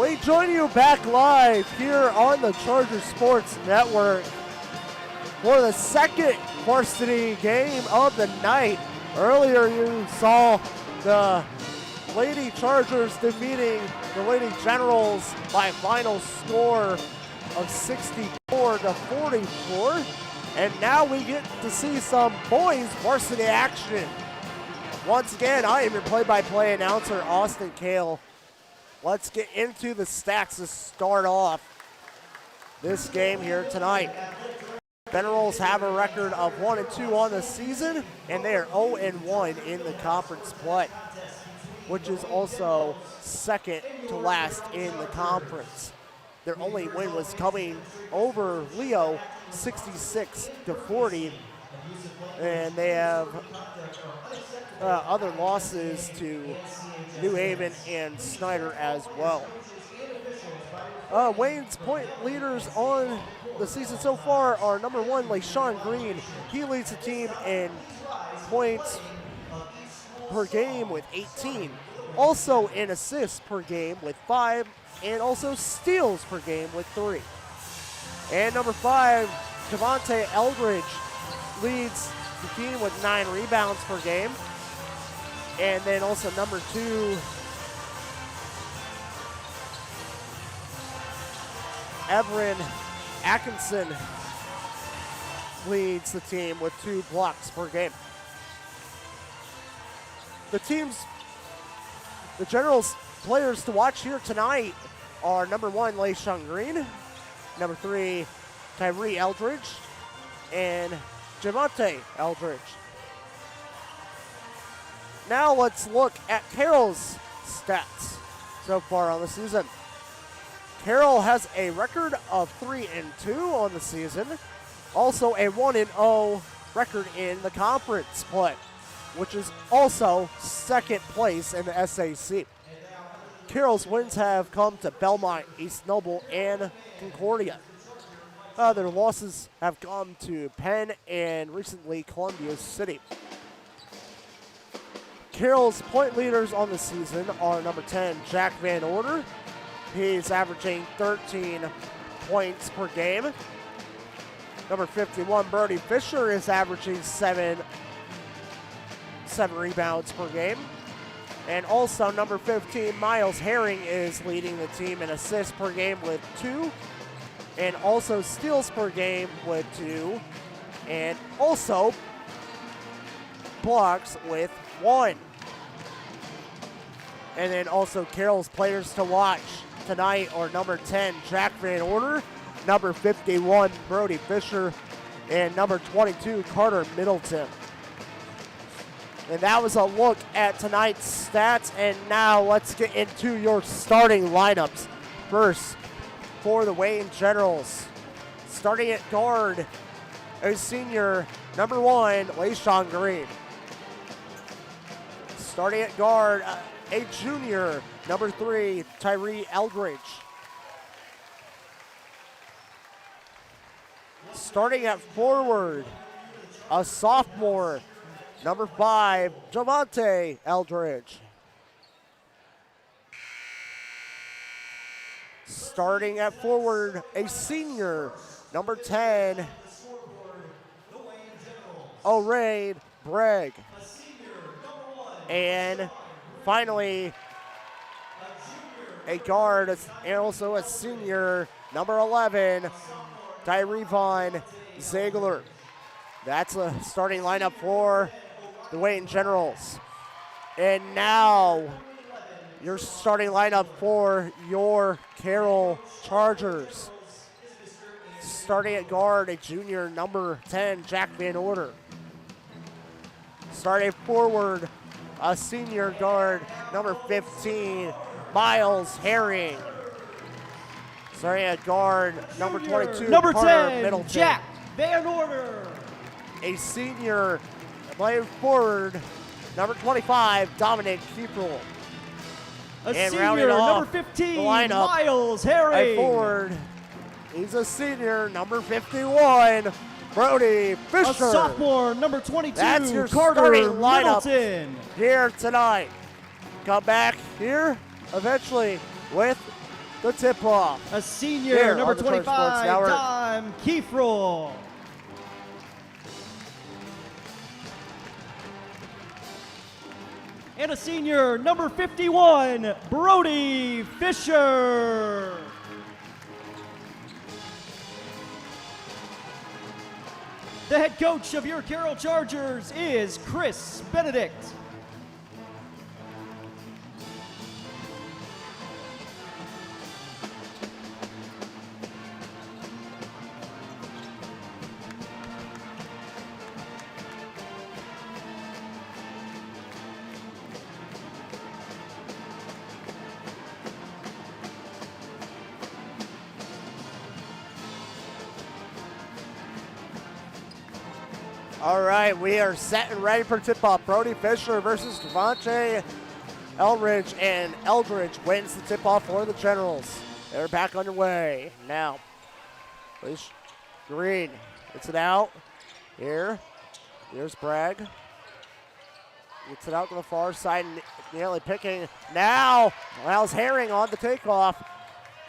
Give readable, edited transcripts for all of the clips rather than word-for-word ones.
We join you back live here on the Charger Sports Network for the second varsity game of the night. Earlier you saw the Lady Chargers defeating the Lady Generals by a final score of 64-44. And now we get to see some boys varsity action. Once again, I am your play-by-play announcer, Austin Carroll. Let's get into the stats to start off this game here tonight. Generals have a record of 1-2 on the season, and they are 0-1 in the conference play, which is also second to last in the conference. Their only win was coming over Leo, 66-40, and they have other losses to New Haven and Snyder as well. Wayne's point leaders on the season so far are number 1, LaShawn Green. He leads the team in points per game with 18. Also in assists per game with 5, and also steals per game with 3. And number 5, Javante Eldridge leads the team with 9 rebounds per game. And then also number 2, Everin Atkinson leads the team with 2 blocks per game. The Generals players to watch here tonight are number 1, LaShawn Green, number 3, Tyree Eldridge, and Javante Eldridge. Now let's look at Carroll's stats so far on the season. Carroll has a record of 3-2 on the season, also a 1-0 record in the conference play, which is also second place in the SAC. Carroll's wins have come to Belmont, East Noble, and Concordia. Their losses have come to Penn and recently Columbia City. Carroll's point leaders on the season are number 10, Jack Van Order. He's averaging 13 points per game. Number 51, Brody Fisher, is averaging 7 rebounds per game. And also number 15, Miles Herring, is leading the team in assists per game with 2. And also steals per game with 2. And also blocks with 1. And then also Carroll's players to watch tonight are number 10, Jack Van Order, number 51, Brody Fisher, and number 22, Carter Middleton. And that was a look at tonight's stats, and now let's get into your starting lineups. First, for the Wayne Generals, starting at guard, a senior, number 1, LaShawn Green. Starting at guard, a junior, number 3, Tyree Eldridge. Starting at forward, a sophomore, number 5, Javante Eldridge. Starting at forward, a senior, number 10, O'Reilly Bragg. And finally, a guard and also a senior, number 11, Tyree Von Ziegler. That's a starting lineup for the Wayne Generals. And now, your starting lineup for your Carroll Chargers. Starting at guard, a junior, number 10, Jack Van Order. Starting forward, a senior guard, number 15, Miles Herring. Starting at guard, number 22, number Carter 10, Middleton. Jack Van Order. A senior, playing forward, number 25, Dominic Kieprel. A and senior, number 15, lineup, Miles Herring. A forward, he's a senior, number 51, Brody Fisher. A sophomore, number 22, That's your Carter starting lineup Middleton. here tonight. Come back here eventually with the tip-off. A senior, Here number on the Charter Sports 25, Network. Dime Kieferl. And a senior, number 51, Brody Fisher. The head coach of your Carroll Chargers is Chris Benedict. All right, we are set and ready for tip-off. Brody Fisher versus Devontae Eldridge, and Eldridge wins the tip-off for the Generals. They're back underway now. Green gets it out. Here's Bragg. Gets it out to the far side, nearly picking. Now, Miles Herring on the takeoff.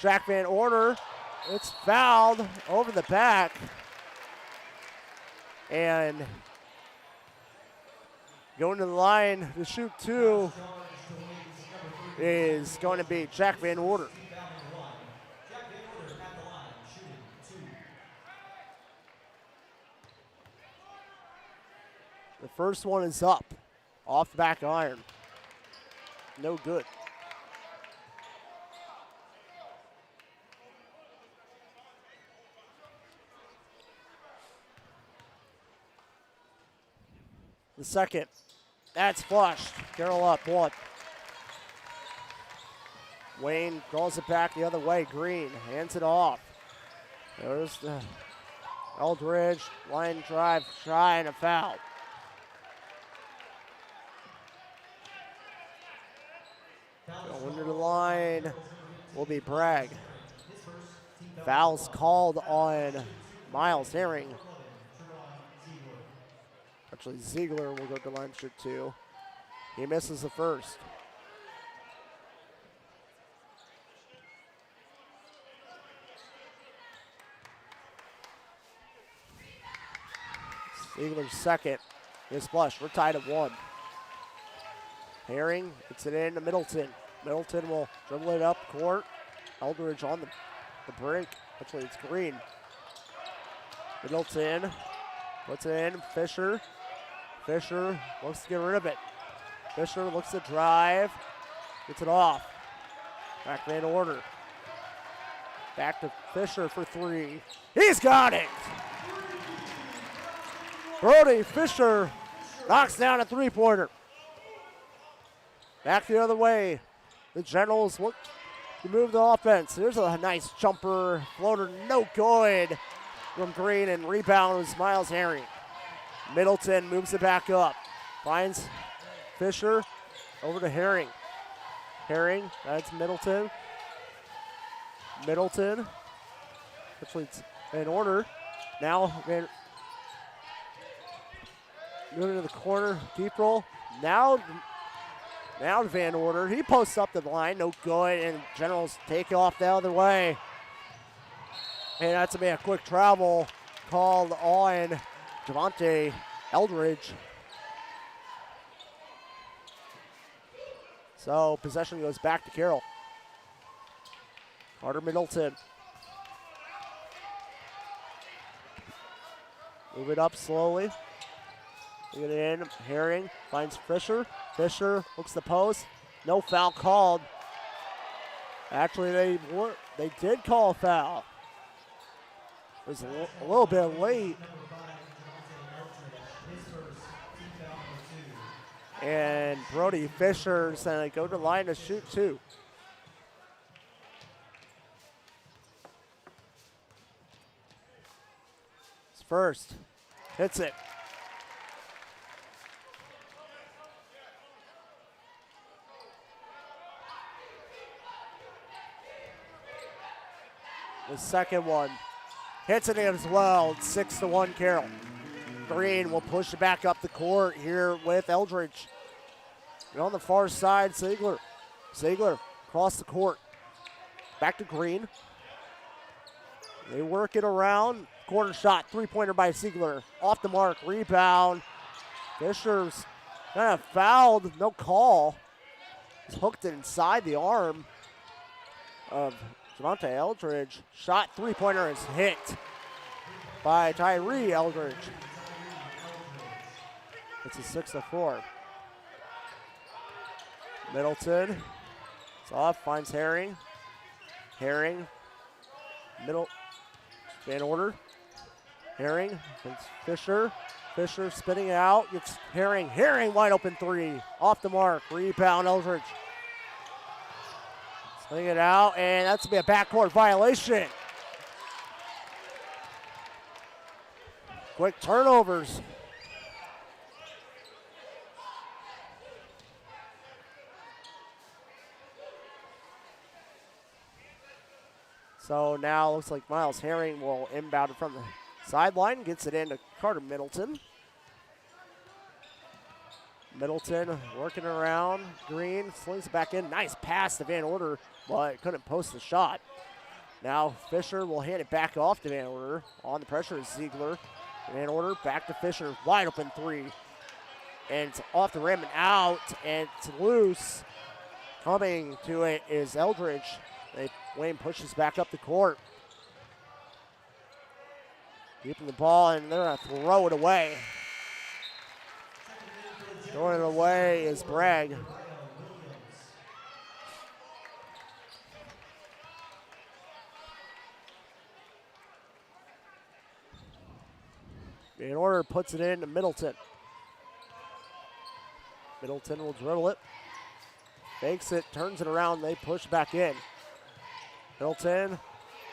Jack Van Order, it's fouled over the back. And going to the line to shoot two is going to be Jack Van Order. The first one is up, off the back iron. No good. The second, that's flushed. Carroll up one. Wayne draws it back the other way. Green hands it off. There's the Eldridge, line drive, try, and a foul. Going to the line will be Bragg. Foul's called on Miles Herring. Actually, Ziegler will go to line shoot two. He misses the first. Ziegler's second. His flush. We're tied at one. Herring gets it in to Middleton. Middleton will dribble it up court. Eldridge on the break. Actually, it's Green. Middleton puts it in. Fisher looks to get rid of it. Fisher looks to drive. Gets it off. Back Van Order. Back to Fisher for three. He's got it! Brody Fisher knocks down a three-pointer. Back the other way. The Generals look to move the offense. There's a nice jumper. Floater no good from Green, and rebound was Miles Herring. Middleton moves it back up. Finds Fisher over to Herring. Herring, that's Middleton. Actually, it's Van Order. Now, moving to the corner, deep roll. Now to Van Order. He posts up the line, no good, and Generals take off the other way. And that's going to be a quick travel called on Devontae Eldridge. So possession goes back to Carroll. Carter Middleton. Move it up slowly. Get it in. Herring finds Fisher. Fisher looks the post. No foul called. Actually, they did call a foul. It was a little bit late. And Brody Fisher's going to go to the line to shoot two. His first. Hits it. The second one. Hits it as well. It's 6-1 Carroll. Green will push it back up the court here with Eldridge. And on the far side, Ziegler. Ziegler across the court. Back to Green. They work it around. Corner shot, three-pointer by Ziegler. Off the mark, rebound. Fisher's kind of fouled, no call. He's hooked it inside the arm of Javante Eldridge. Shot, three-pointer is hit by Tyree Eldridge. It's a 6-4. Middleton. It's off, finds Herring. Herring. Middle. Van Order. Herring. It's Fisher. Fisher spinning out. It's Herring. Herring wide open three. Off the mark. Rebound Eldridge. Swing it out, and that's going to be a backcourt violation. Quick turnovers. So now it looks like Miles Herring will inbound it from the sideline, gets it into Carter Middleton. Middleton working around. Green slings it back in. Nice pass to Van Order, but couldn't post the shot. Now Fisher will hand it back off to Van Order. On the pressure is Ziegler. Van Order back to Fisher. Wide open three. And it's off the rim and out, and it's loose. Coming to it is Eldridge. Wayne pushes back up the court. Keeping the ball, and they're going to throw it away. Throwing it away is Bragg. Van Order puts it in to Middleton. Middleton will dribble it. Fakes it, turns it around, they push back in. Middleton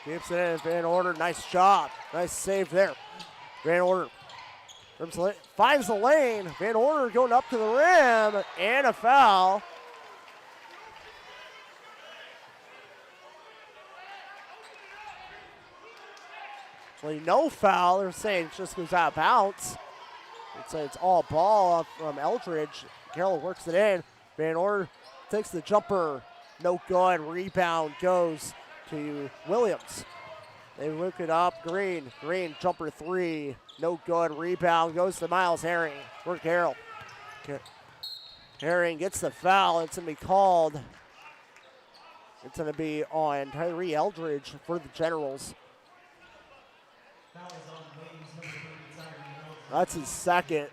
keeps it in. Van Order, nice job. Nice save there. Van Order finds the lane. Van Order going up to the rim, and a foul. Actually, no foul. They're saying it just goes out of bounds. It's all ball from Eldridge. Carroll works it in. Van Order takes the jumper. No good. Rebound goes to Williams. They look it up. Green jumper three. No good. Rebound goes to Miles Herring for Carroll. Herring gets the foul. It's going to be called. It's going to be on Tyree Eldridge for the Generals. That's his second.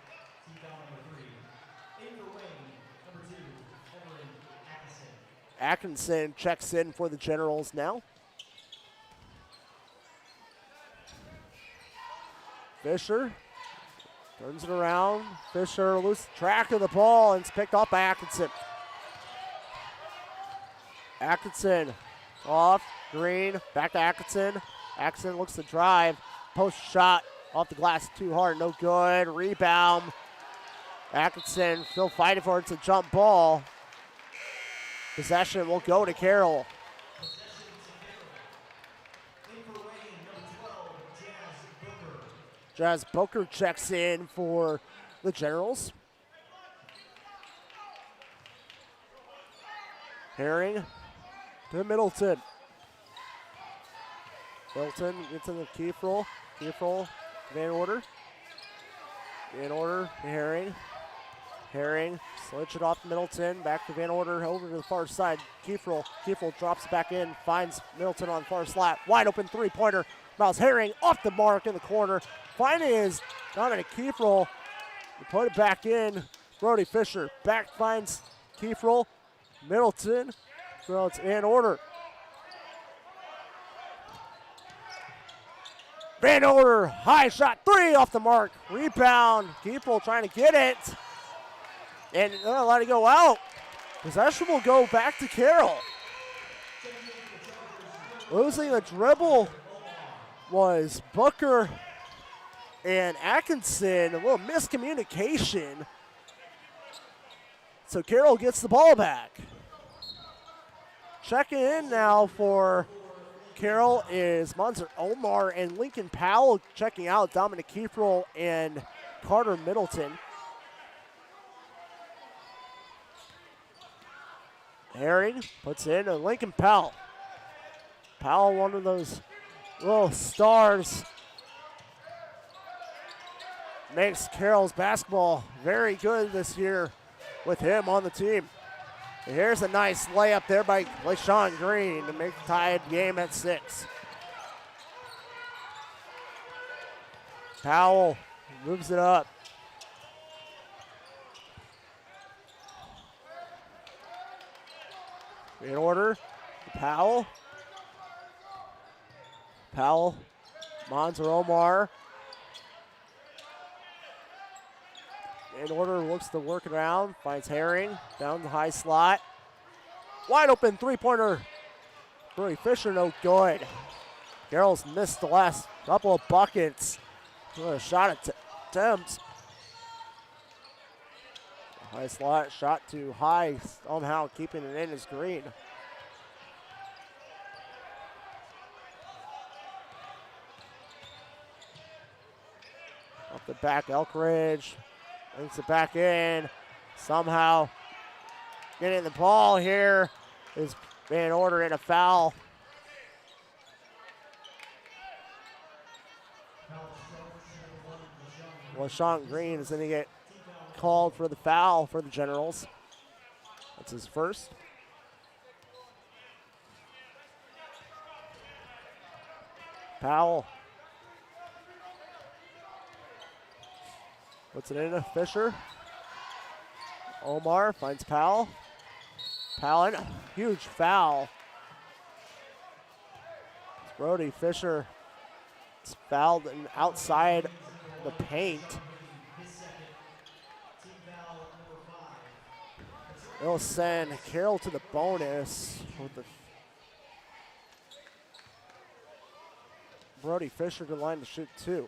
Atkinson checks in for the Generals now. Fisher turns it around. Fisher loses track of the ball, and it's picked up by Atkinson. Atkinson off. Green back to Atkinson. Atkinson looks to drive. Post shot off the glass too hard. No good. Rebound. Atkinson still fighting for it. It's a jump ball. Possession will go to Carroll. Jazz Booker checks in for the Generals. Herring to Middleton. Middleton gets in the Kiefer. Kiefer, Van Order. Van Order to Herring. Herring slits it off Middleton, back to Van Order, over to the far side. Kiefer drops it back in, finds Middleton on the far slat. Wide open three-pointer. Miles Herring off the mark in the corner. Finding is Dominic Kiefer. He put it back in. Brody Fisher back finds Kiefer. Middleton. So it's Van Order. Van Order, high shot, three off the mark. Rebound. Kiefer trying to get it. And they're not allowed to go out. Possession will go back to Carroll. Losing the dribble was Booker and Atkinson. A little miscommunication. So Carroll gets the ball back. Checking in now for Carroll is Monzer Omar and Lincoln Powell. Checking out Dominic Kiefer and Carter Middleton. Herring puts it in to Lincoln Powell. Powell, one of those little stars, makes Carroll's basketball very good this year with him on the team. And here's a nice layup there by LaShawn Green to make the tied game at 6. Powell moves it up. In order, Powell. Powell, Monzer Omar. In order, looks to work it around, finds Herring, down the high slot. Wide open three-pointer. Brody Fisher, no good. Carroll's missed the last couple of buckets. What a shot attempts. High slot, shot too high, somehow keeping it in is Green. Up the back, Elkridge. Links it back in. Somehow getting the ball here is being ordered in a foul. LaShawn Green is going to get called for the foul for the Generals. That's his first. Powell puts it into Fisher. Omar finds Powell. Powell in, huge foul. Brody Fisher is fouled and outside the paint. It'll send Carroll to the bonus with the Brody Fisher to line to shoot 2.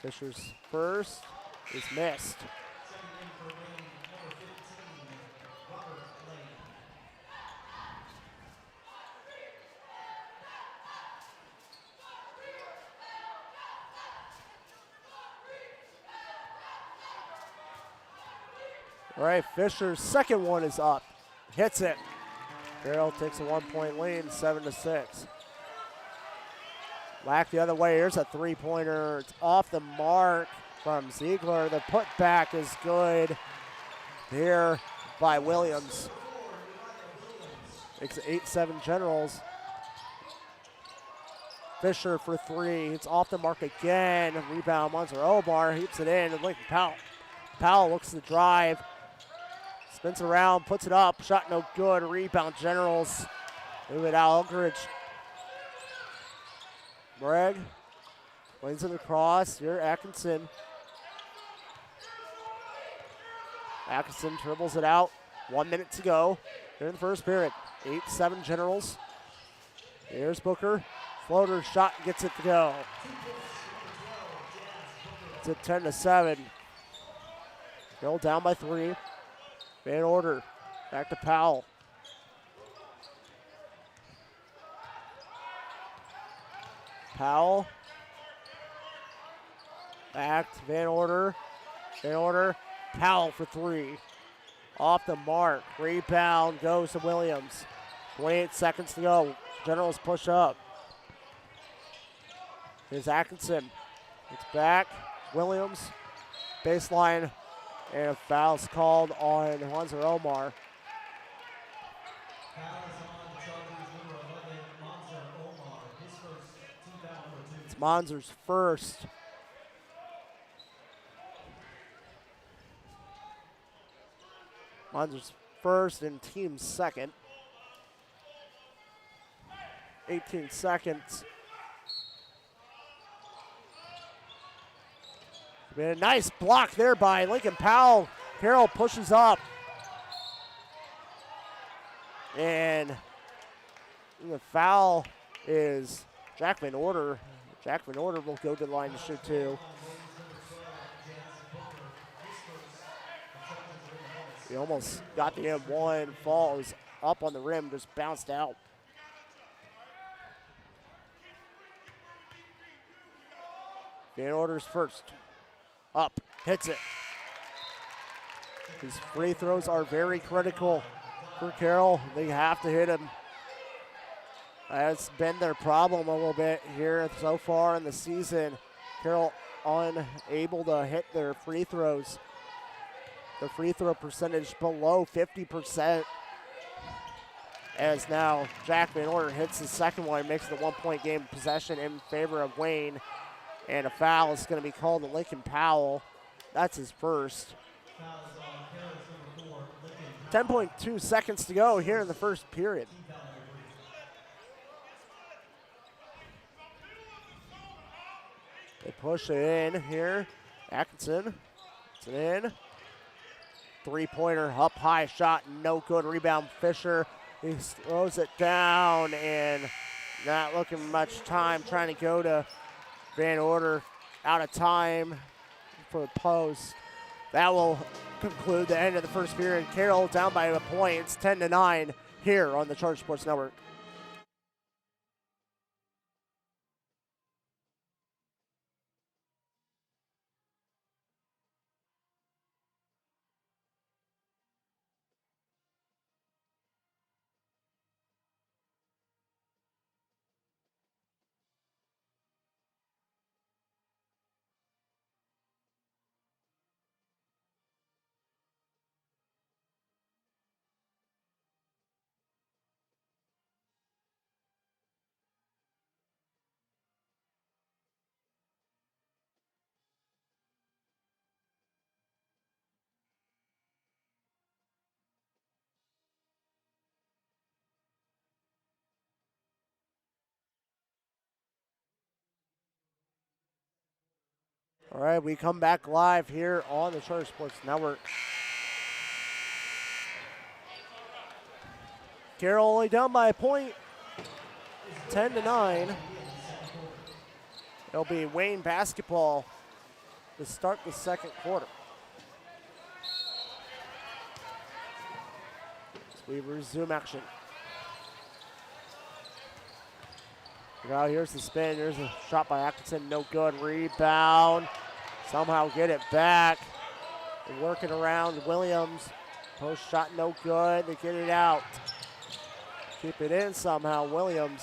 Fisher's first is missed. All right, Fisher's second one is up. Hits it. Carroll takes a 1-point lead, 7-6. Back the other way, here's a three-pointer. It's off the mark from Ziegler. The putback is good here by Williams. Makes it 8-7 Generals. Fisher for 3. It's off the mark again. Rebound, Monzer Omar heaps it in. And Lincoln Powell. Powell looks to drive. Spins around, puts it up. Shot no good. Rebound, Generals. Move it out, Elkridge. Bragg wins it across. Here, Atkinson. Atkinson dribbles it out. 1 minute to go here in the first period. 8-7 Generals. Here's Booker. Floater shot, gets it to go. It's at 10-7. Carroll down by 3. Van Order. Back to Powell. Powell. Back to Van Order. Van Order. Powell for 3. Off the mark. Rebound goes to Williams. 28 seconds to go. Generals push up. Here's Atkinson. It's back. Williams. Baseline. And a foul's called on Monzer Omar. It's Monzer's first. Monzer's first and team's second. 18 seconds. A nice block there by Lincoln Powell. Carroll pushes up. And the foul is Jack Van Order. Jack Van Order will go to the line to shoot 2. He almost got the M1. Fall was up on the rim, just bounced out. Van Order's first. Up, hits it. His free throws are very critical for Carroll. They have to hit him. That's been their problem a little bit here so far in the season. Carroll unable to hit their free throws. The free throw percentage below 50%. As now Jack Van Order hits the second one, makes it a 1-point game possession in favor of Wayne. And a foul is going to be called to Lincoln Powell. That's his first. 10.2 seconds to go here in the first period. They push it in here. Atkinson, it's in. Three-pointer, up high shot, no good. Rebound, Fisher. He throws it down and not looking much time. Trying to go to Van Order. Out of time for the post. That will conclude the end of the first period. Carroll down by a point. It's 10-9 here on the Charter Sports Network. All right, we come back live here on the Charter Sports Network. Carroll only down by a point, 10-9. It'll be Wayne basketball to start the second quarter. So we resume action. Now here's the spin. Here's a shot by Atkinson. No good. Rebound. Somehow get it back. They're working around Williams. Post shot no good. They get it out. Keep it in somehow. Williams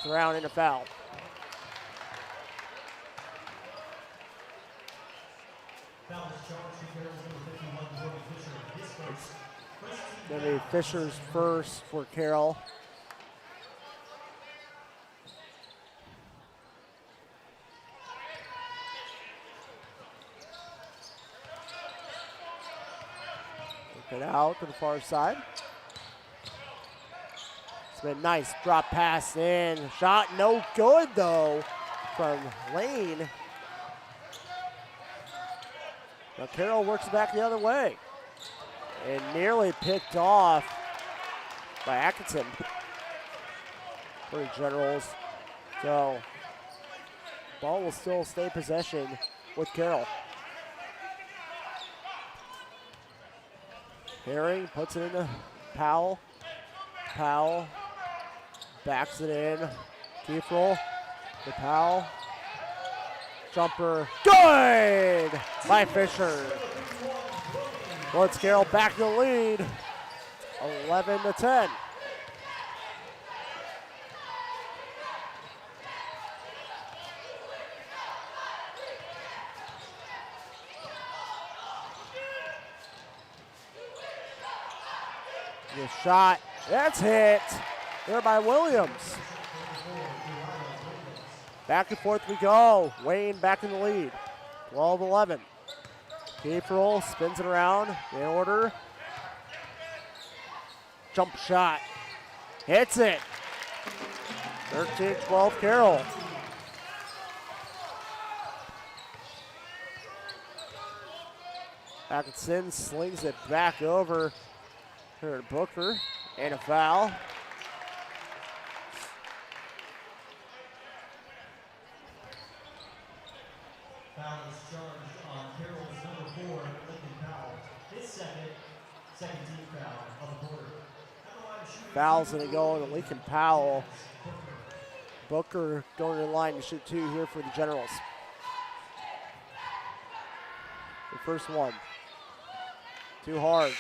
surrounding a foul. It's going to be Fisher's first for Carroll. It out to the far side. It's been a nice drop pass in. Shot no good though from Lane. Now Carroll works back the other way. And nearly picked off by Atkinson for the Generals. So ball will still stay possession with Carroll. Herring puts it into Powell. Powell backs it in. Kieferl to Powell. Jumper, good by Fisher. Puts Carroll back to the lead, 11-10. The shot, that's hit there by Williams. Back and forth we go. Wayne back in the lead, 12-11. Kieferl spins it around, in order. Jump shot, hits it. 13-12 Carroll. Atkinson slings it back over to Booker, and a foul. Foul is charged on Carroll's number 4, Lincoln Powell. His second team foul of the quarter. Foul's going to go to Lincoln Powell. Booker going to the line to shoot 2 here for the Generals. The first one. Too hard.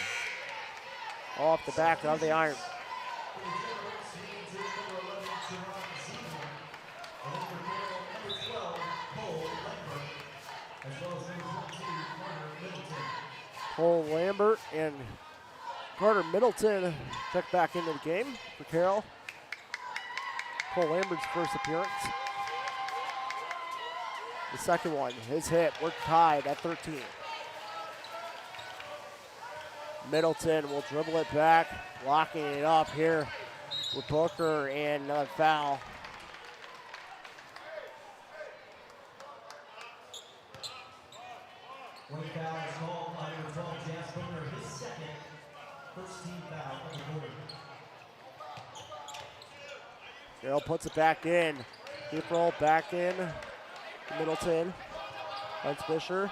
Off the back of the iron. For the Generals, swinging to number 11, Jerron Ziegler. And then for Carroll, number 12, Cole Lambert. As well as number 22, Carter Middleton. Cole Lambert and Carter Middleton check back into the game for Carroll. Cole Lambert's first appearance. The second one, his hit, we're tied at 13. Middleton will dribble it back, locking it up here with Booker and another foul. One foul is called on number 12, Jas Booker, his second, first team foul on the board. Carroll puts it back in. Deep roll back in. Middleton. Finds Fisher.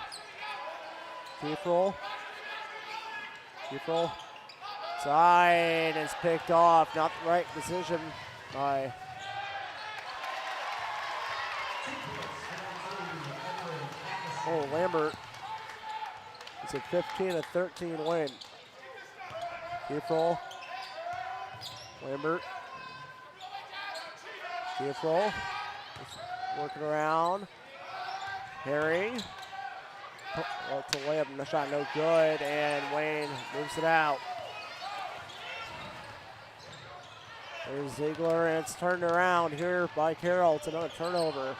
Deep roll. Deep roll. Side is picked off. Not the right decision by Lambert. It's a 15-13 win. Deep roll. Lambert. Deep roll. Just working around. Herring. To layup, the shot no good, and Wayne moves it out. There's Ziegler, and it's turned around here by Carroll. It's another turnover.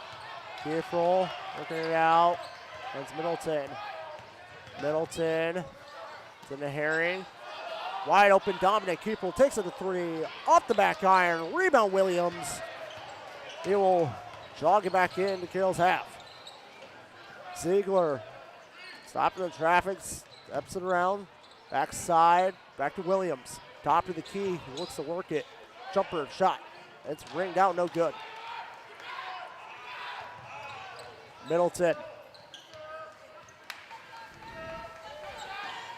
Deep roll, working it out. That's Middleton. Middleton. It's into Herring. Wide open, Dominic Keeple takes it to three. Off the back iron. Rebound Williams. He will jog it back into Carroll's half. Ziegler stopping the traffic, steps it around. Backside, back to Williams. Top of the key, he looks to work it. Jumper shot. It's ringed out, no good. Middleton.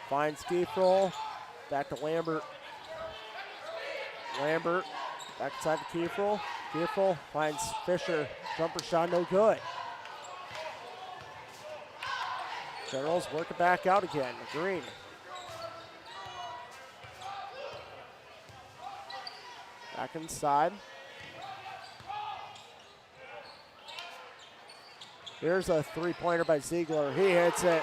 Finds Keefe. Back to Lambert. Lambert, backside to Keefe. Keefe finds Fisher. Jumper shot, no good. Generals work it back out again. Green. Back inside. Here's a three-pointer by Ziegler. He hits it.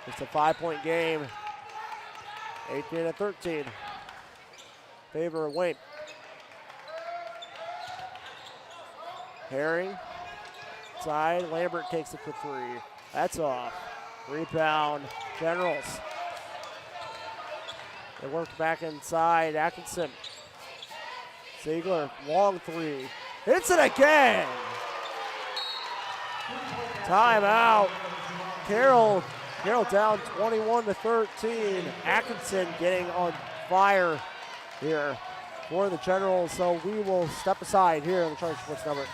It's a 5-point game. 18-13. Favor of Wayne. Herring. Side, Lambert takes it for three. That's off. Rebound, Generals. They work back inside, Atkinson. Ziegler, long three. Hits it again! Timeout. Carroll down 21-13. Atkinson getting on fire here for the Generals. So we will step aside here on the Charge Sports Network.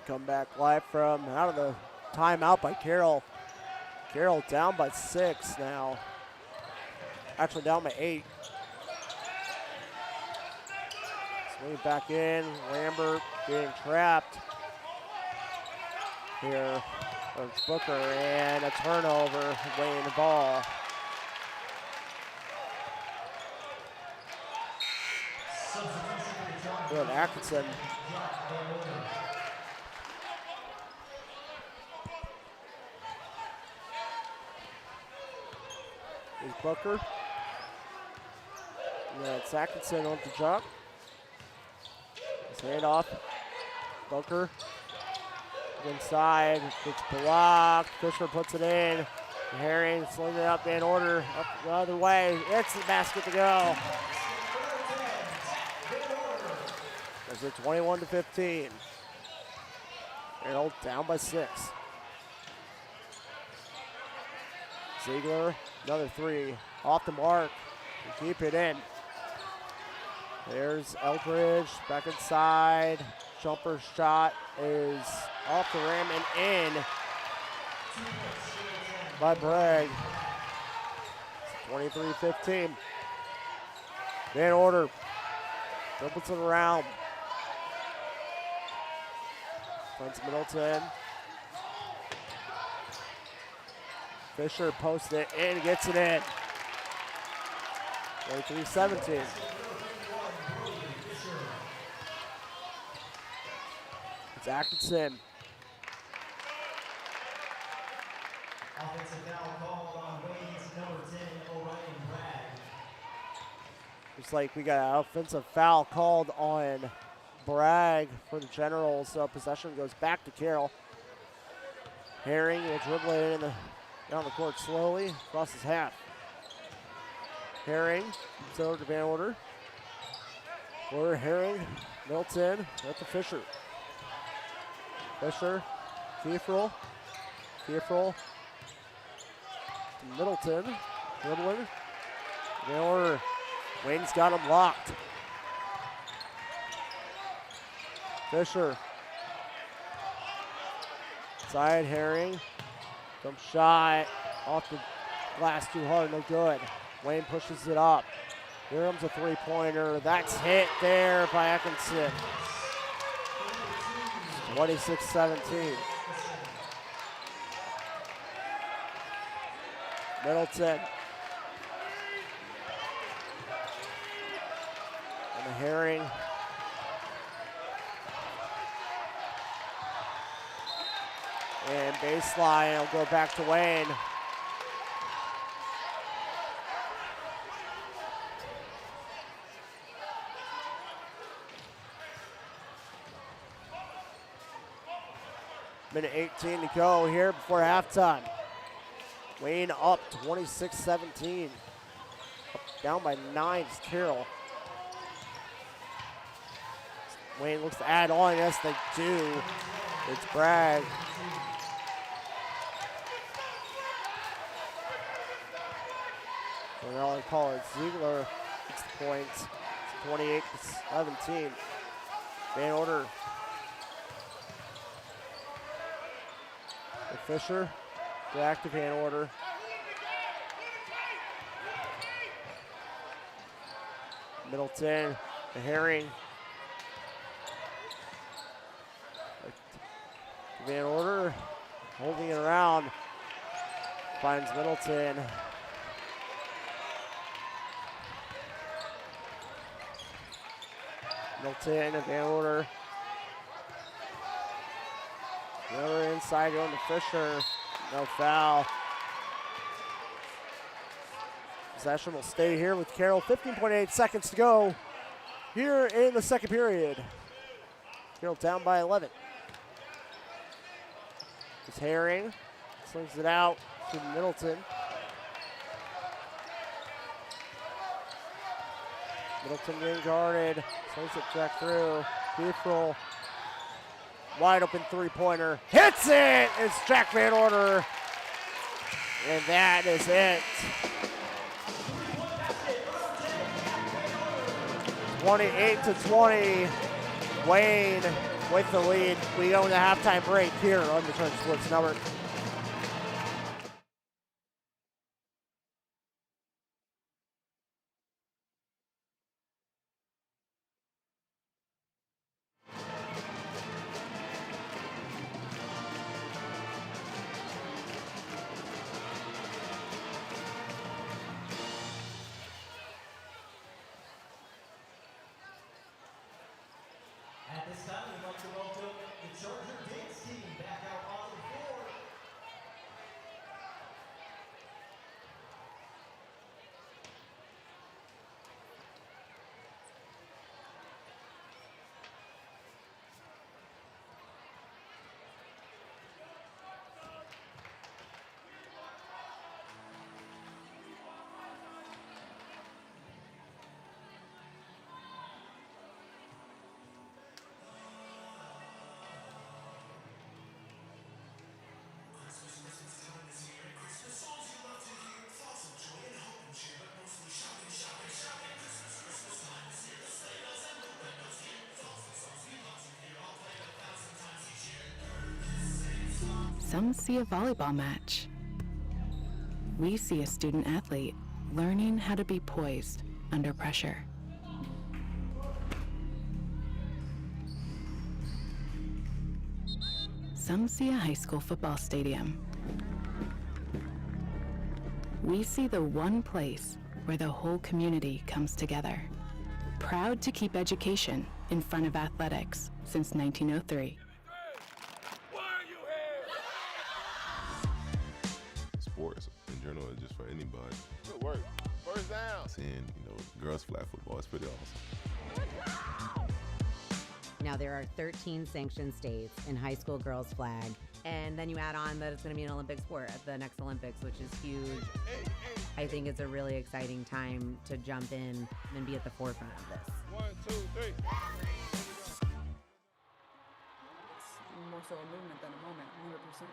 Come back live from out of the timeout by Carroll. Carroll down by 6 now. Actually down by 8. Swing back in. Lambert being trapped. Here comes Booker and a turnover. Wayne ball. Good, Atkinson. Is Booker. And it's Atkinson on the jump. Hand off. Bunker. Inside. It's blocked. Fisher puts it in. Herring slinging it up in order. Up the other way. It's the basket to go. It's at 21-15. Carroll down by 6. Ziegler, another 3. Off the mark. Keep it in. There's Elkridge back inside. Jumper shot is off the rim and in by Bragg. 23-15. Van Order dribbles it around. Finds Middleton. Fisher posts it in, gets it in. 23-17. It's Atkinson. Offensive foul called on Wayne's number 10, Orion Bragg. Looks like we got an offensive foul called on Bragg for the Generals, so possession goes back to Carroll. Herring will dribble it in down the court slowly, crosses half. Herring comes over to Van Order. Order, Herring, Milton, at the Fisher. Fisher, Kieferl, Middleton, dribbling. Van Order, Wayne's got him locked. Fisher. Side Herring. Jump shot off the glass too hard, no good. Wayne pushes it up. Here comes a three-pointer. That's hit there by Atkinson. 26-17. Middleton. And the Herring. And baseline will go back to Wayne. Minute 18 to go here before halftime. Wayne up 26-17. Down by 9 is Carroll. Wayne looks to add on. Yes, they do. It's Bragg. So now they call it Ziegler. It's the points. It's 28-17. Van Order. The Fisher. The active Van Order. Middleton. The Herring. Van Order holding it around. Finds Middleton. Middleton and Van Order. Van Order inside going to Fisher. No foul. Possession will stay here with Carroll. 15.8 seconds to go here in the second period. Carroll down by 11. It's Herring. Slings it out to Middleton. Middleton getting guarded. Slings it back through. Kieferl. Wide open three-pointer. Hits it! It's Jack Van Order. And that is it. 28-20. Wayne with the lead. We go into halftime break here on the Turn Sports Network. At this time, we'd like to welcome the Charger dance team back out on the floor. Some see a volleyball match. We see a student athlete learning how to be poised under pressure. Some see a high school football stadium. We see the one place where the whole community comes together. Proud to keep education in front of athletics since 1903. Sports in general is just for anybody. Good work. First down. Seeing, girls flag football is pretty awesome. Now, there are 13 sanctioned states in high school girls flag, and then you add on that it's going to be an Olympic sport at the next Olympics, which is huge. I think it's a really exciting time to jump in and be at the forefront of this. 1, 2, 3. It's more so a movement than a moment, 100%.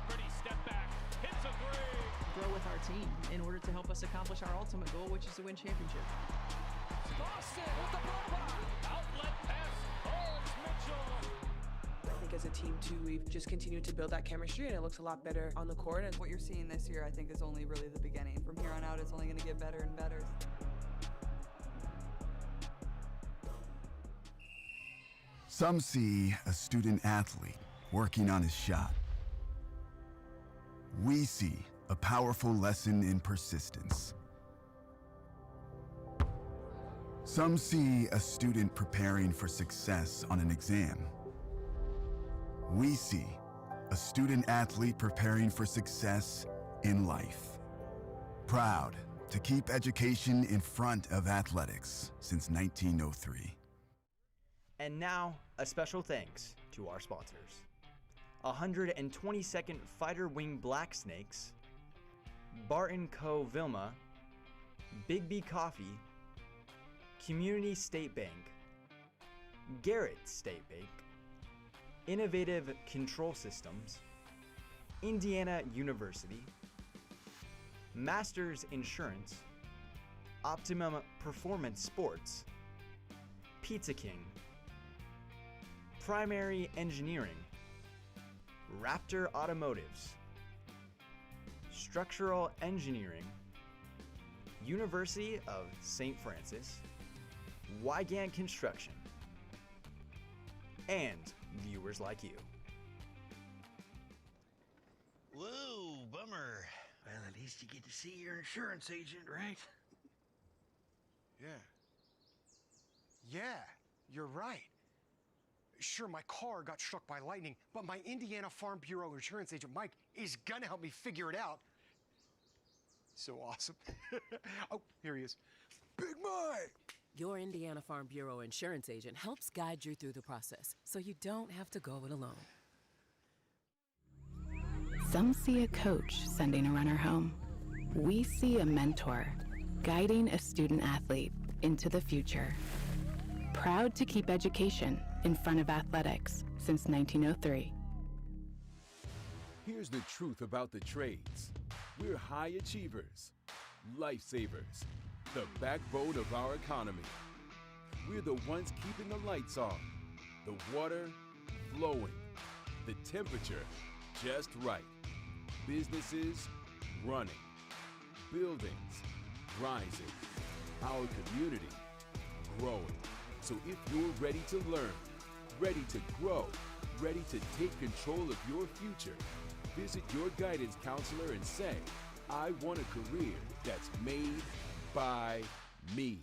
Pretty step back, hits a three. Grow with our team in order to help us accomplish our ultimate goal, which is to win championship. Boston with the block. Outlet pass, Owens Mitchell. I think as a team, too, we've just continued to build that chemistry, and it looks a lot better on the court. And what you're seeing this year, I think, is only really the beginning. From here on out, it's only going to get better and better. Some see a student athlete working on his shot. We see a powerful lesson in persistence. Some see a student preparing for success on an exam. We see a student athlete preparing for success in life. Proud to keep education in front of athletics since 1903. And now, a special thanks to our sponsors. 122nd Fighter Wing Black Snakes, Barton Co. Vilma, Big B Coffee, Community State Bank, Garrett State Bank, Innovative Control Systems, Indiana University, Masters Insurance, Optimum Performance Sports, Pizza King, Primary Engineering, Raptor Automotives, Structural Engineering, University of St. Francis, Wygant Construction, and viewers like you. Whoa, bummer. Well, at least you get to see your insurance agent, right? Yeah, you're right. Sure, my car got struck by lightning, but my Indiana Farm Bureau insurance agent, Mike, is gonna help me figure it out. So awesome. Oh, here he is. Big Mike! Your Indiana Farm Bureau insurance agent helps guide you through the process, so you don't have to go it alone. Some see a coach sending a runner home. We see a mentor guiding a student athlete into the future. Proud to keep education in front of athletics since 1903. Here's the truth about the trades. We're high achievers, lifesavers, the backbone of our economy. We're the ones keeping the lights on, the water flowing, the temperature just right, businesses running, buildings rising, our community growing. So if you're ready to learn, ready to grow, ready to take control of your future, visit your guidance counselor and say, I want a career that's made by me.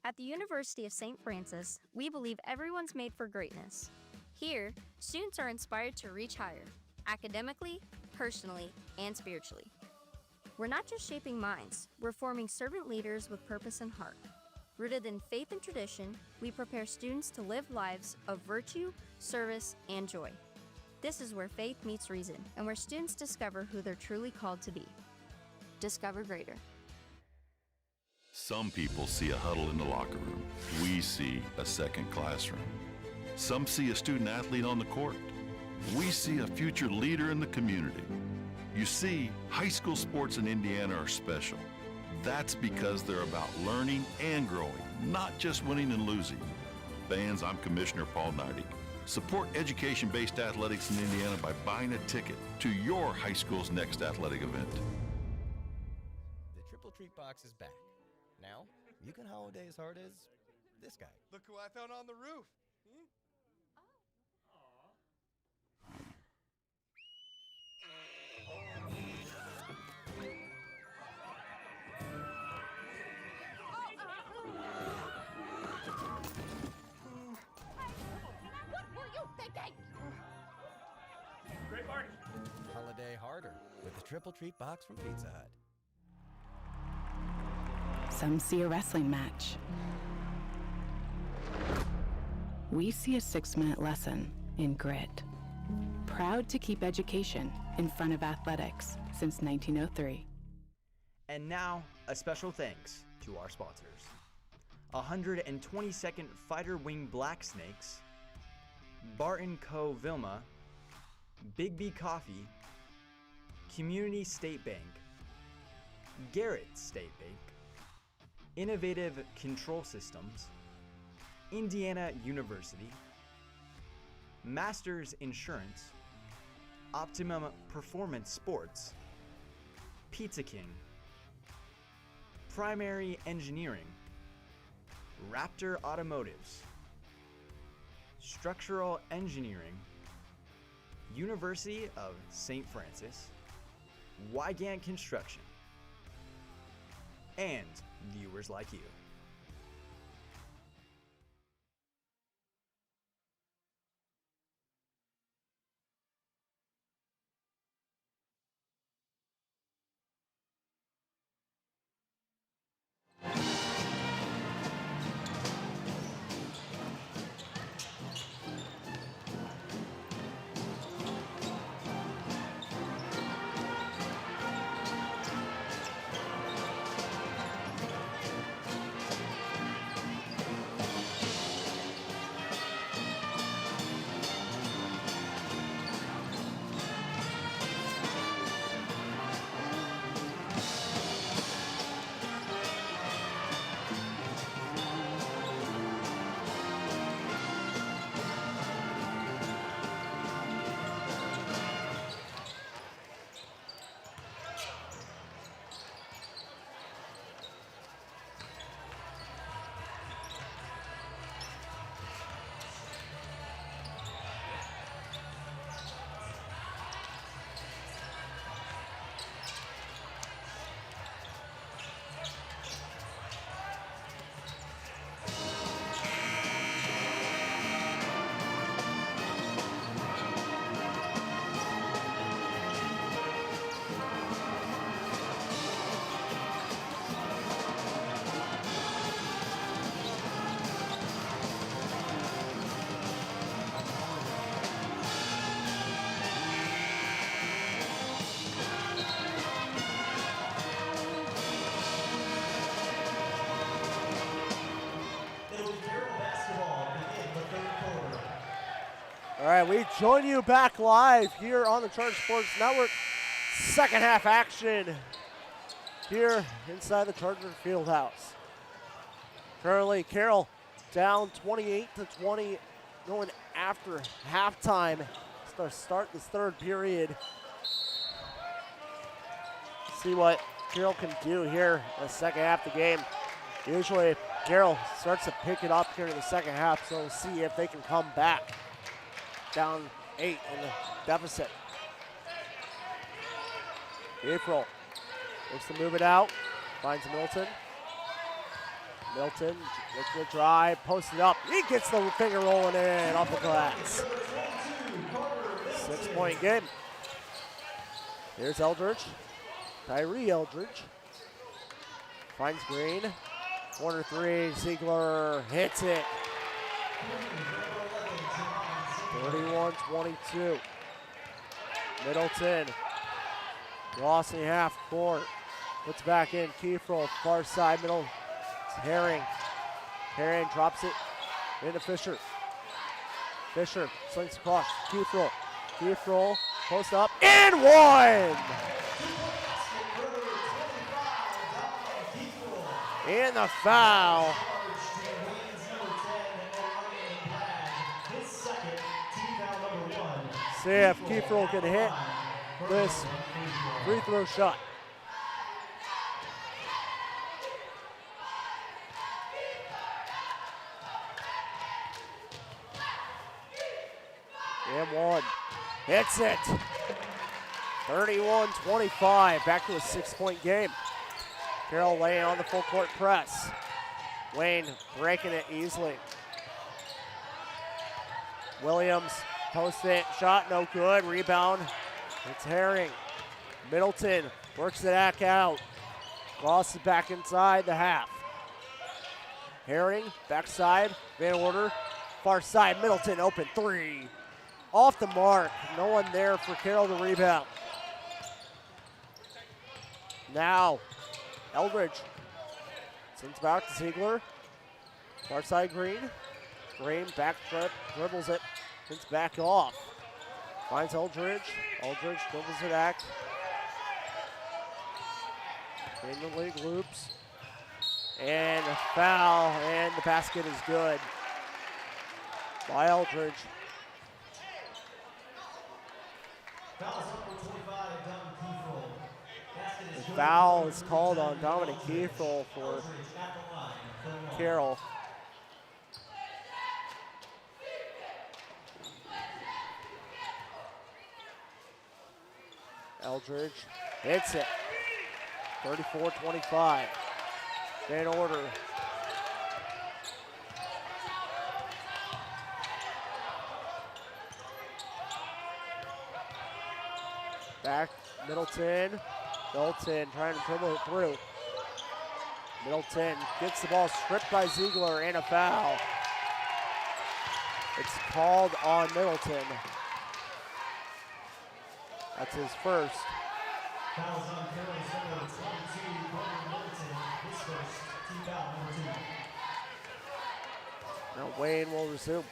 At the University of St. Francis, we believe everyone's made for greatness. Here, students are inspired to reach higher, academically, personally, and spiritually. We're not just shaping minds, we're forming servant leaders with purpose and heart. Rooted in faith and tradition, we prepare students to live lives of virtue, service, and joy. This is where faith meets reason, and where students discover who they're truly called to be. Discover greater. Some people see a huddle in the locker room. We see a second classroom. Some see a student athlete on the court. We see a future leader in the community. You see, high school sports in Indiana are special. That's because they're about learning and growing, not just winning and losing. bands, I'm Commissioner Paul Nardi. Support education-based athletics in Indiana by buying a ticket to your high school's next athletic event. The Triple Treat Box is back. Now, you can holiday as hard as this guy. Look who I found on the roof. Great party. Holiday harder with the Triple Treat Box from Pizza Hut. Some see a wrestling match. We see a 6-minute lesson in grit. Proud to keep education in front of athletics since 1903. And now, a special thanks to our sponsors. 122nd Fighter Wing Black Snakes, Barton Co. Vilma, Big B Coffee, Community State Bank, Garrett State Bank, Innovative Control Systems, Indiana University, Masters Insurance, Optimum Performance Sports, Pizza King, Primary Engineering, Raptor Automotives, Structural Engineering, University of St. Francis, Wygant Construction, and viewers like you. All right, we join you back live here on the Charter Sports Network. Second half action here inside the Charter Fieldhouse. Currently, Carroll down 28-20, going after halftime to start this third period. See what Carroll can do here in the second half of the game. Usually, Carroll starts to pick it up here in the second half, so we'll see if they can come back. Down 8 in the deficit. April looks to move it out. Finds Milton. Milton looks to drive, posts it up. He gets the finger rolling in off the glass. 6-point game. Here's Eldridge. Tyree Eldridge. Finds Green. Corner three. Ziegler hits it. 31-22. Middleton. Crossing half court. Puts back in. Kiefer, far side middle. It's Herring. Herring drops it into Fisher. Fisher slings across. Kiefer. Kiefer post up. And one! And the foul See if Kiefer can hit this free throw shot. And one. Hits it. 31-25. Back to a 6-point game. Carroll laying on the full court press. Wayne breaking it easily. Williams post it. Shot no good. Rebound. It's Herring. Middleton works it back out. Crosses back inside the half. Herring, backside. Van Order. Far side. Middleton open three. Off the mark. No one there for Carroll to rebound. Now, Eldridge sends back to Ziegler. Far side Green. Green back trip, dribbles it. It's back off. Finds Eldridge. Eldridge dribbles it back. In the league loops. And a foul, and the basket is good by Eldridge. The foul is called on Dominic Kiefer for Carroll. Eldridge hits it. 34-25. Van Order. Back, Middleton. Middleton trying to dribble it through. Middleton gets the ball stripped by Ziegler and a foul. It's called on Middleton. That's his first. Fouls on Carroll's number 22, Carter Middleton. His first team foul, number 2. Now Wayne will resume.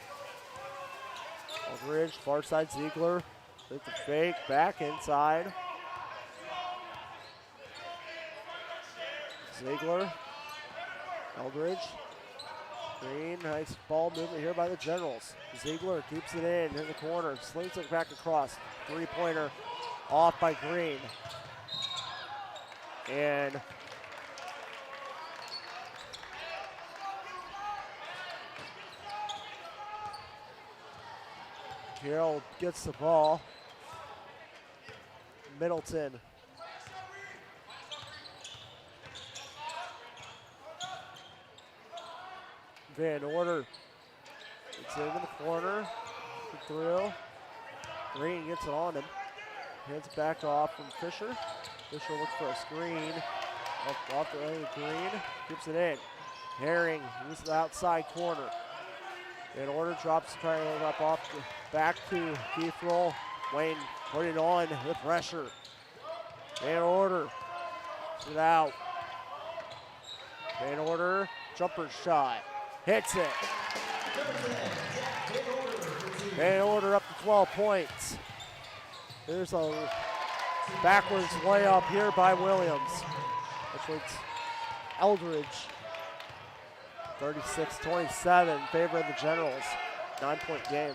Aldridge, far side Ziegler. With the fake, back inside. Ziegler, Eldridge, Green, nice ball movement here by the Generals. Ziegler keeps it in the corner, slings it back across. Three-pointer off by Green. And Carroll gets the ball. Middleton. Van Order. It's into the corner. Through. Green gets it on him. Hands it back off from Fisher. Fisher looks for a screen. Off the lane, Green. Keeps it in. Herring uses the outside corner. Van Order drops the triangle up off the back to Kiefer. Wayne put it on with pressure. Van Order. It out. Van Order. Jumper shot. Hits it. Van Order up to 12 points. There's a backwards layup here by Williams. Which was Eldridge. 36-27 in favor of the Generals. 9-point game.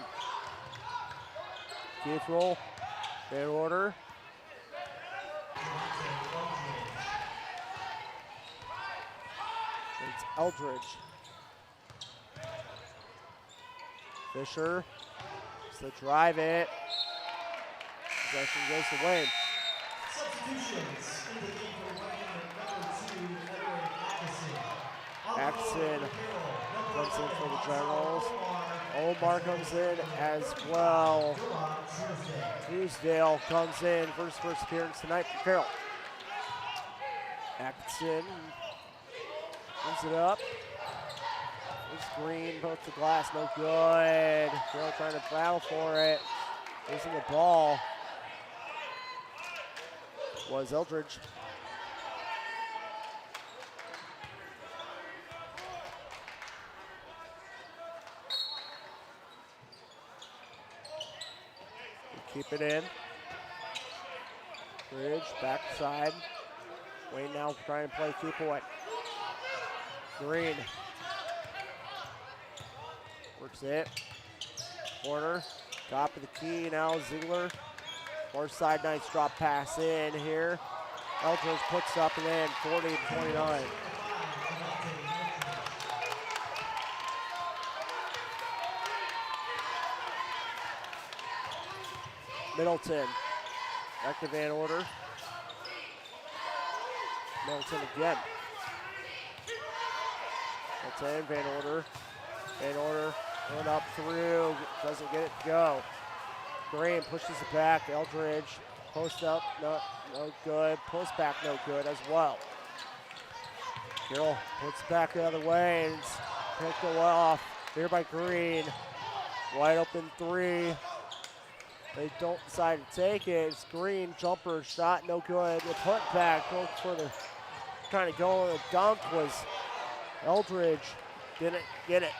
Kiefer. Van Order. It's Eldridge. Fisher. So drive it. Possession goes to Wayne. Substitutions in the game for Wayne, number 2, Edwin Atkinson. Atkinson comes in for the Generals. Omar comes in as well. Truesdale comes in for his first appearance tonight for Carroll. Atkinson brings it up. It's Green, both the glass, no good. Carroll trying to battle for it. Losing the ball was Eldridge. Keep it in. Bridge, backside. Wayne now trying to play keep away. Green. Works it. Corner. Top of the key now, Ziegler. Far side, nice drop pass in here. Eldridge puts up and in, 40-29. Middleton, back to Van Order. Middleton again. Middleton, Van Order. Van Order, going up through, doesn't get it to go. Green pushes it back, Eldridge, post up, no good. Post back, no good as well. Carroll puts it back the other way, and it's picked off here by Green. Wide open three. They don't decide to take it. It's Green, jumper shot, no good. The put back, goes for the, trying to go on the dunk was Eldridge, didn't get it.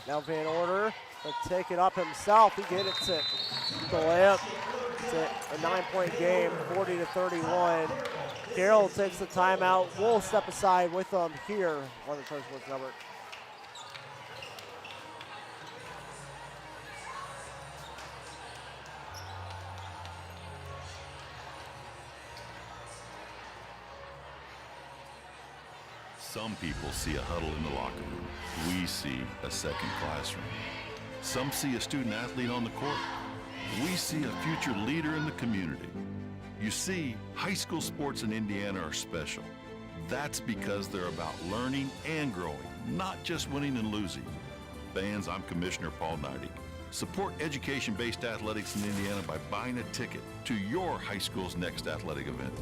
Now Van Order will take it up himself. He gets it to the layup. It's a 9-point game, 40-31. Carroll takes the timeout. We'll step aside with them here on the Charter Sports Network. Some people see a huddle in the locker room. We see a second classroom. Some see a student athlete on the court. We see a future leader in the community. You see, high school sports in Indiana are special. That's because they're about learning and growing, not just winning and losing. Fans, I'm Commissioner Paul Neidig. Support education-based athletics in Indiana by buying a ticket to your high school's next athletic event.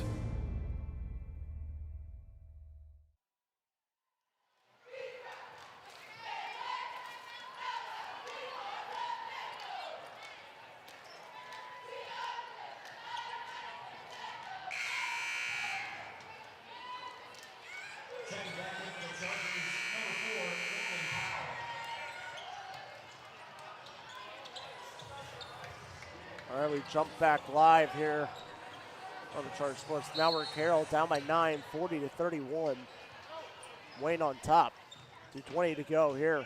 All right, we jump back live here on the Charter Sports. Now we're Carroll down by 9, 40-31. Wayne on top. 2:20 to go here.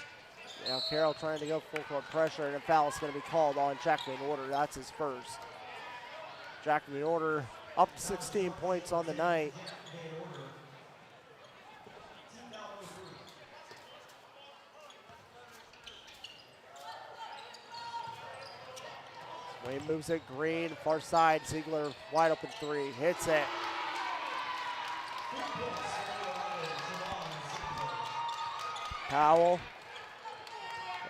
Now Carroll trying to go full court pressure, and a foul is going to be called on Jack Van Order. That's his first. Jack Van Order up to 16 points on the night. Wayne moves it, Green, far side, Ziegler, wide open three, hits it. Powell,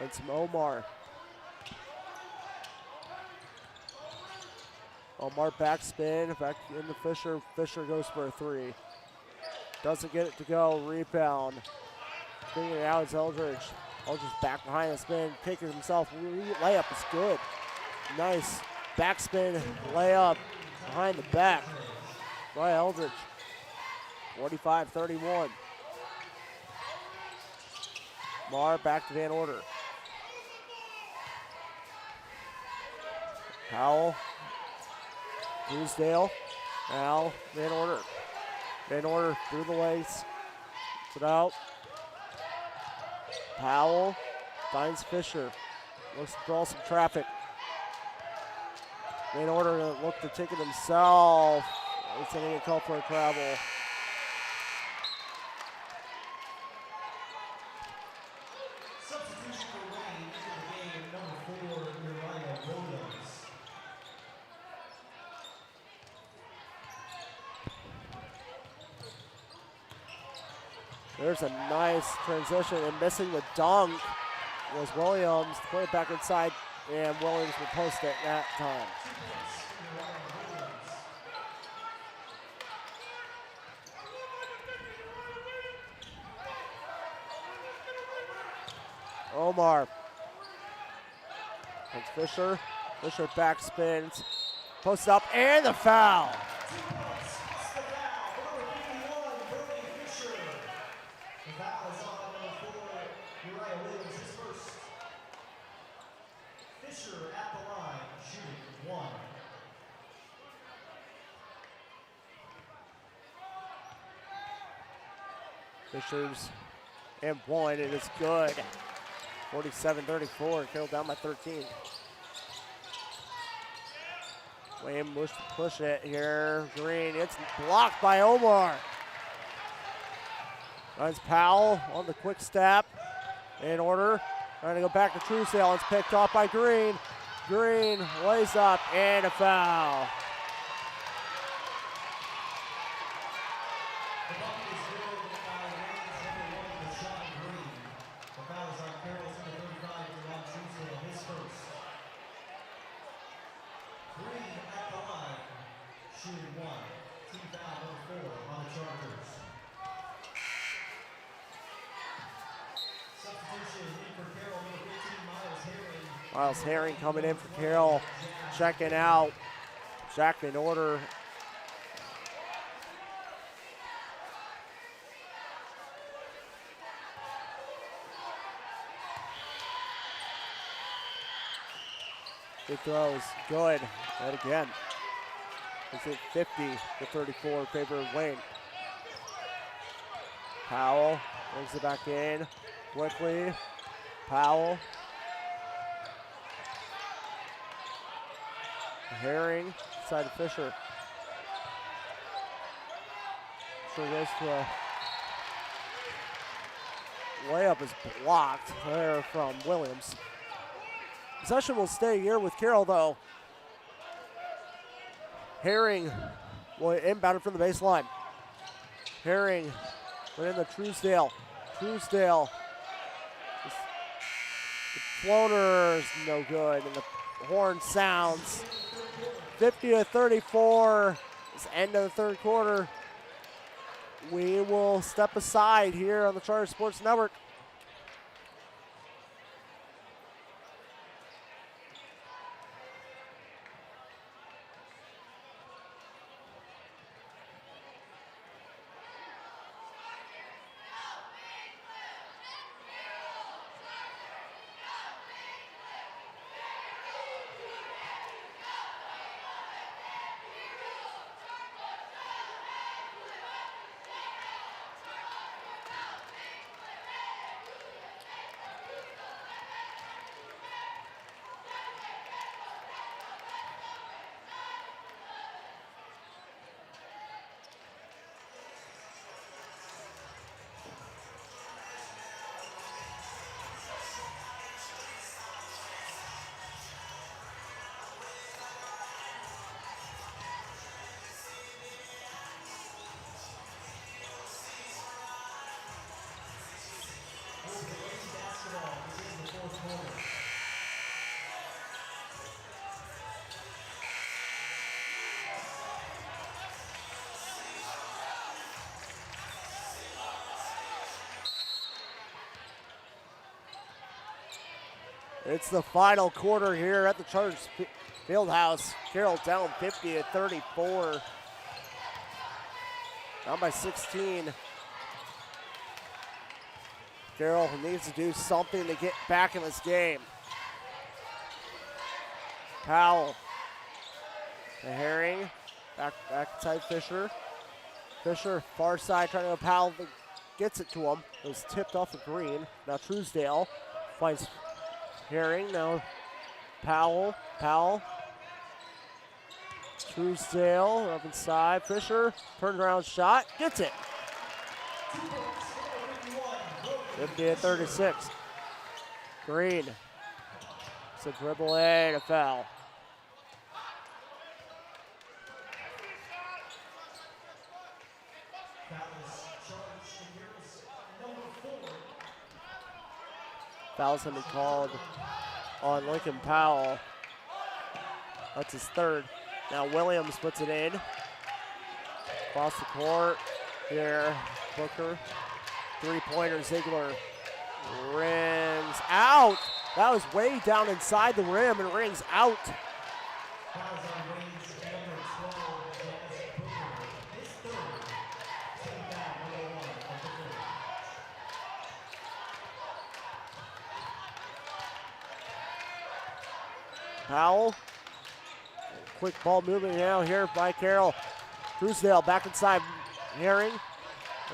and some Omar. Omar backspin, back into Fisher. Fisher goes for a three. Doesn't get it to go, rebound. Bringing it out is Eldridge. Eldridge back behind the spin, picking himself, layup is good. Nice backspin layup behind the back by Eldridge. 45-31. Marr back to Van Order. Powell. Truesdale. Now Van Order. Van Order through the legs. Put out. Powell finds Fisher. Looks to draw some traffic. Van Order to look to take it himself. It's going to get called for a travel. Substitution for Wayne into the game, number 4, Uriah Williams. There's a nice transition, and missing the dunk was Williams. Put it back inside, and Williams will post it that time. Omar. It's Fisher. Fisher back spins. Posts up, and the foul. Fisher's and one. It is good. 47-34. Carroll down by 13. Wayne push it here. Green. It's blocked by Omar. Runs Powell on the quick step. In order. Trying to go back to Truesdale. It's picked off by Green. Green lays up and a foul. The bucket is good by Wayne's number 1, Deshaun Green. The foul is on Carroll's number 35, Devon Truesdale, his first. Green at the line, shooting 1. Team foul number 4 on the Chargers. Substitution in for Carroll, number 15, Miles Herring. Miles Herring coming in for Carroll. Checking out. Jack in order. Good throws. Good. And again. It's at 50-34 in favor of Wayne. Powell brings it back in quickly. Powell. Herring, side of Fisher. Fisher goes to a layup is blocked there from Williams. Possession will stay here with Carroll though. Herring will inbound it from the baseline. Herring went in the Truesdale. Truesdale. The floater is no good and the horn sounds. 50-34. It's the end of the third quarter. We will step aside here on the Charter Sports Network. It's the final quarter here at the Chargers Fieldhouse. Carroll down 50-34. Down by 16. Carroll needs to do something to get back in this game. Powell to Herring. Back inside Fisher. Fisher, far side, trying to go Powell. Gets it to him. It was tipped off of Green. Now Truesdale finds Herring. Now Powell. Truesdale up inside. Fisher, turnaround shot. Gets it. 50-36. Green. It's a dribble and a foul. Foul's going to be called on Lincoln Powell. That's his third. Now Williams puts it in. Across the court. Here, Booker. Three-pointer, Ziegler. Rings out. That was way down inside the rim and rings out. Powell. Quick ball moving now here by Carroll. Truesdale back inside. Herring.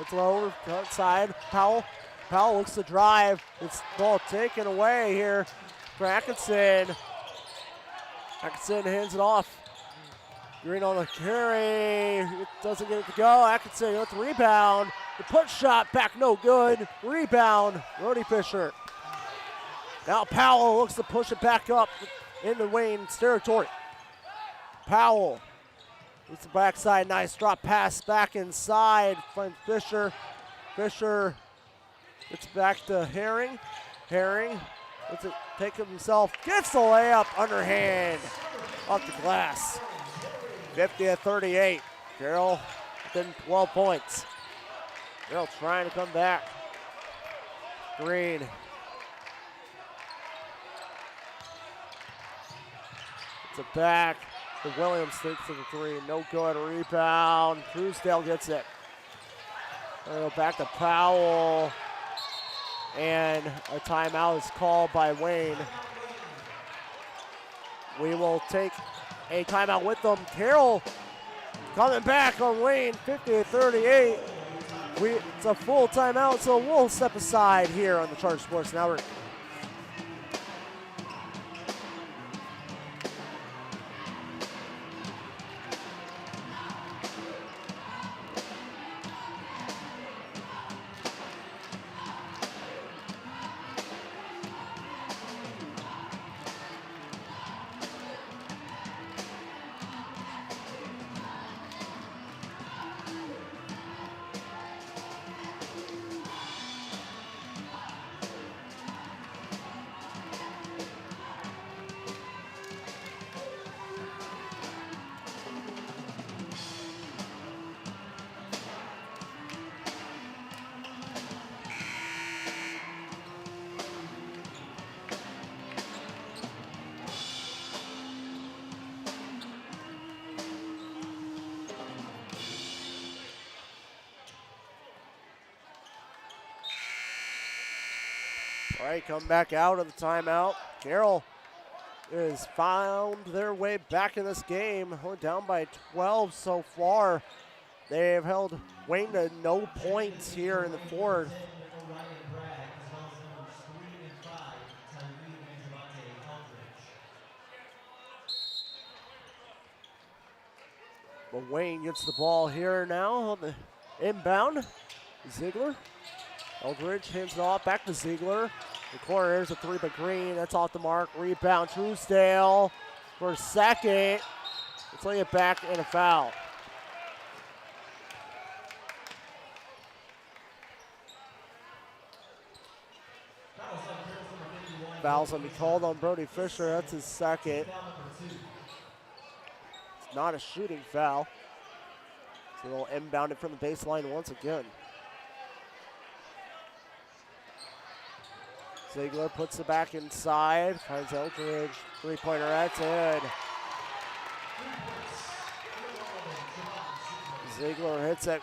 It's low outside. Powell. Powell looks to drive. It's ball taken away here for Atkinson. Atkinson hands it off. Green on the carry. It doesn't get it to go. Atkinson with the rebound. The push shot back no good. Rebound, Brody Fisher. Now Powell looks to push it back up into Wayne's territory. Powell with the backside, nice drop pass back inside. Finds Fisher. Fisher gets back to Herring. Herring lets it take himself. Gets the layup underhand off the glass. 50-38. Carroll within 12 points. Carroll trying to come back. Green. It's a back. The Williams takes to the three. No good. Rebound. Truesdale gets it. Go back to Powell. And a timeout is called by Wayne. We will take a timeout with them. Carroll coming back on Wayne, 50-38. It's a full timeout, so we'll step aside here on the Charter Sports Network. All right, come back out of the timeout. Carroll has found their way back in this game. We're down by 12 so far. They have held Wayne to no points here in the fourth. But Wayne gets the ball here now on the inbound. Ziegler. Eldridge hands it off, back to Ziegler. The corner, here's a three by Green, that's off the mark. Rebound, Truesdale for a second. Let's lay it back and a foul. Foul's gonna be called on Brody Fisher, that's his second. It's not a shooting foul. So they'll inbound it from the baseline once again. Ziegler puts it back inside, finds Eldridge, three-pointer, that's in. Ziegler hits it,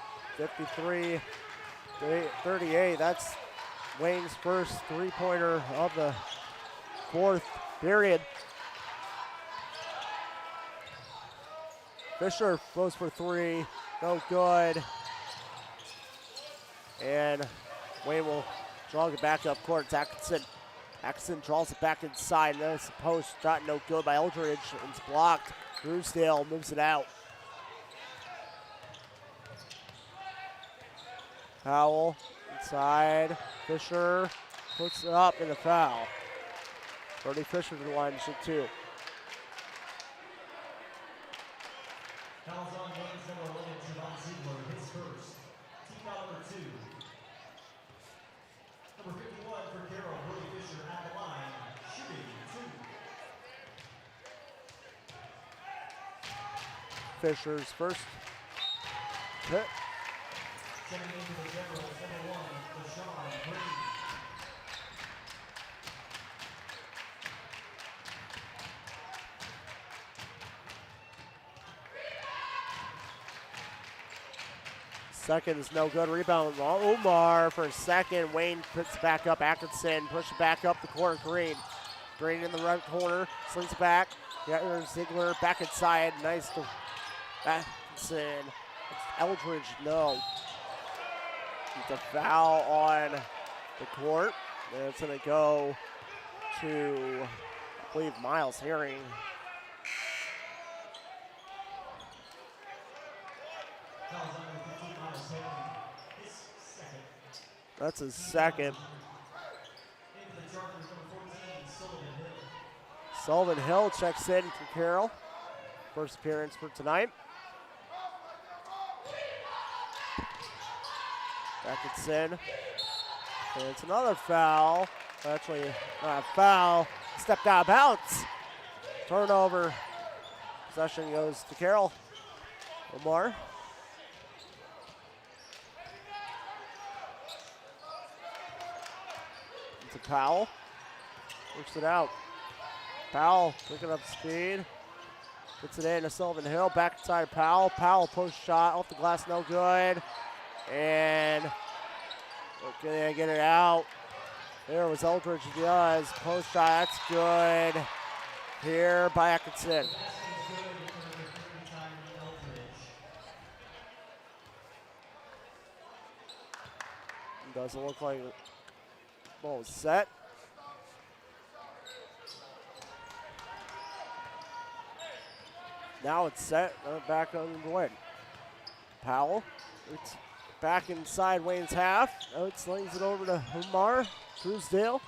53-38. That's Wayne's first three-pointer of the fourth period. Fisher goes for three, no good. And Wayne will draw it back up court. It's Atkinson. Atkinson draws it back inside. There's a post shot, no good by Eldridge. It's blocked. Truesdale moves it out. Powell inside. Fisher puts it up in a foul. Brody Fisher to the line to shoot two. Fouls on Wayne's number 11, Javon Ziegler, his first. Team foul number 2. Number 51 for Carroll, Brody Fisher at the line, shooting two. Fisher's first hit. Sending into the Generals, number 1, LaShawn Green. Second is no good. Rebound, Omar for a second. Wayne puts back up. Atkinson push it back up the court. Green. Green in the right corner. Slings it back. Yeah, Ziegler back inside. Nice to Atkinson. It's Eldridge, no. It's a foul on the court. And it's going to go to, I believe, Miles Herring. That's his second. Sullivan Hill checks in for Carroll. First appearance for tonight. Atkinson. And it's another foul. Actually, not a foul. Stepped out of bounds. Turnover. Possession goes to Carroll. Omar. It's a Powell. Works it out. Powell picking up speed. Gets it in to Sullivan Hill. Back inside Powell. Powell post shot off the glass, no good. And okay, get it out. There was Eldridge does. Post shot, that's good. Here by Atkinson. Doesn't look like the ball was set. Now it's set, back on the win. Powell, it's back inside Wayne's half. Now it slings it over to Umar. Truesdale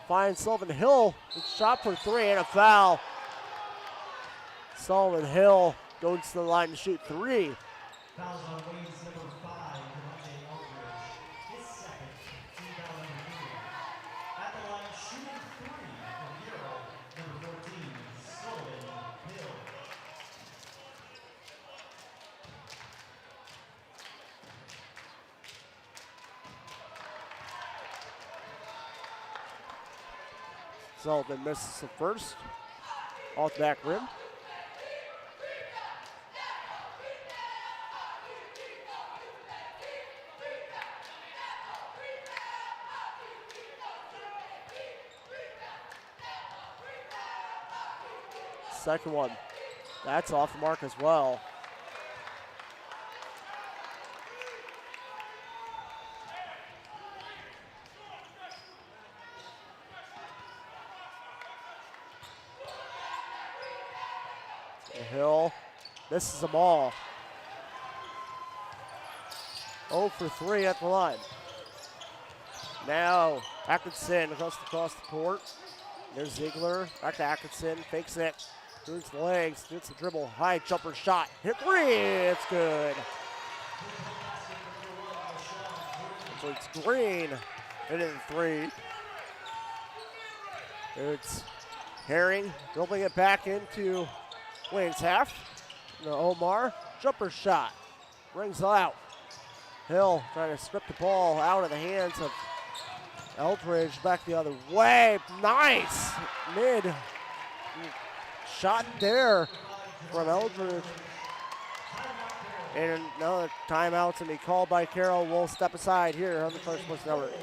finds Sullivan Hill. It's shot for three and a foul. Sullivan Hill goes to the line to shoot three. Fouls on Wayne's number 5, Devontae Eldridge. His second, team foul number 3. At the line, shooting three from Carroll, number 14, Sullivan Hill. Sullivan misses the first. Off the back rim. Second one. That's off the mark as well. Hill misses them all. 0 for 3 at the line. Now Atkinson across the court. There's Ziegler. Back to Atkinson. Fakes it. Through his legs. Gets the dribble. High jumper shot. Hit three. It's good. So it's Green. Hitting three. It's Herring dribbling it back into Wayne's half. Omar, jumper shot. Rings out. Hill trying to strip the ball out of the hands of Eldridge. Back the other way. Nice. Mid shot there from Eldridge. And another timeout to be called by Carroll. We'll step aside here on the First Sports Network. So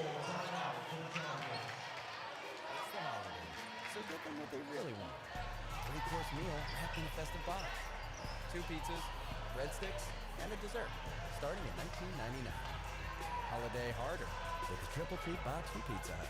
get them what they really want. Three-course meal wrapped in a festive box. 2 pizzas, breadsticks, and a dessert, starting at $19.99. Holiday harder with the triple treat box from Pizza Hut.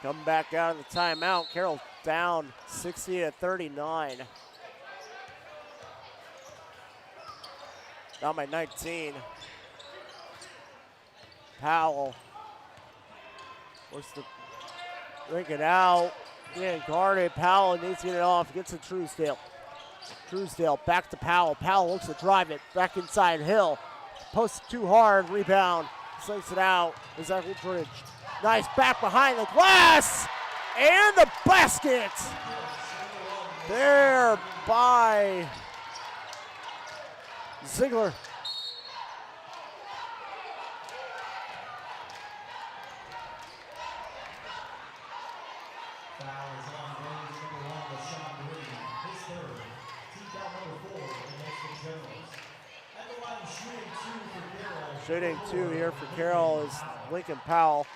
Come back out of the timeout. Carroll down 60-39. Down by 19. Powell wants to ring it out. Getting guarded. Powell needs to get it off. Gets to Truesdale. Truesdale back to Powell. Powell looks to drive it. Back inside Hill. Post too hard, rebound. Slings it out. Is Eldridge. Nice back behind the glass. And the basket. There by Ziegler. Foul is on Rays number 1, LaShawn Green. His third. Team foul number 4 against the Generals. At the line, shooting 2 for Carroll. Shooting 2 here for Carroll is Lincoln Powell.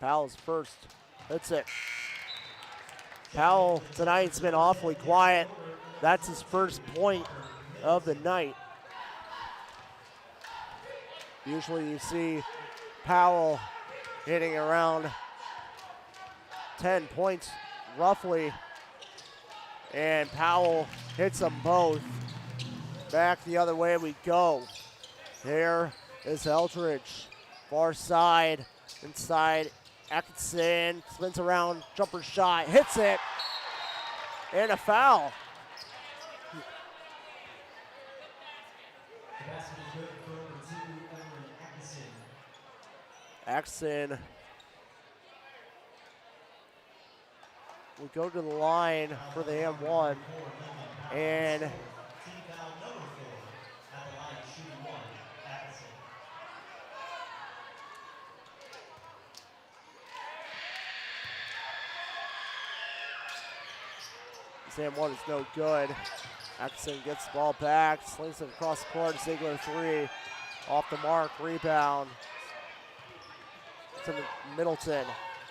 Powell's first. That's it. Powell tonight's been awfully quiet. That's his first point of the night. Usually you see Powell hitting around 10 points roughly, and Powell hits them both. Back the other way we go. There is Eldridge. Far side, inside Atkinson, spins around, jumper shot, hits it, and a foul. The basket is good for number 2, Evelyn Atkinson. Atkinson will go to the line for the M1, and Team foul number 4 at the line, shooting 1, Atkinson. Sam 1 is no good. Atkinson gets the ball back, slings it across the court. Ziegler 3, off the mark, rebound. To Middleton.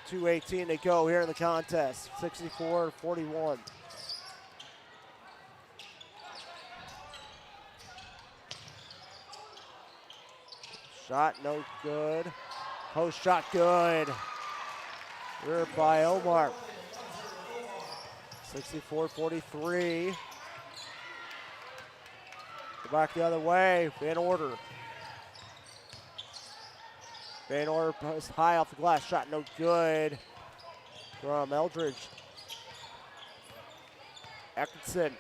2:18 to go here in the contest. 64-41. Shot no good. Post shot good. We're by Omar. 64-43. Go back the other way. Van Order. Van Order post high off the glass. Shot no good from Eldridge. Atkinson.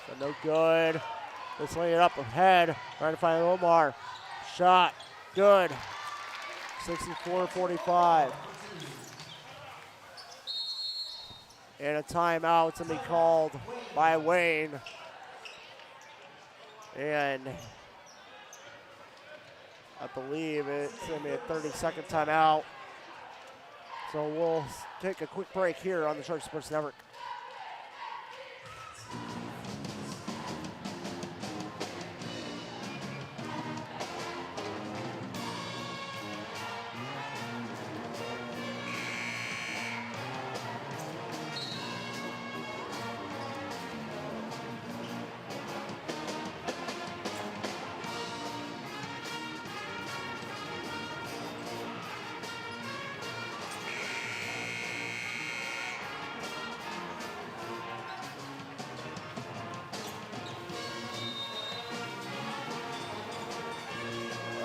So no good. Let's lay it up ahead. Trying to find Omar. Shot good. 64-45. And a timeout to be called by Wayne. And I believe it's going to be a 30-second timeout. So we'll take a quick break here on the Shark Sports Network.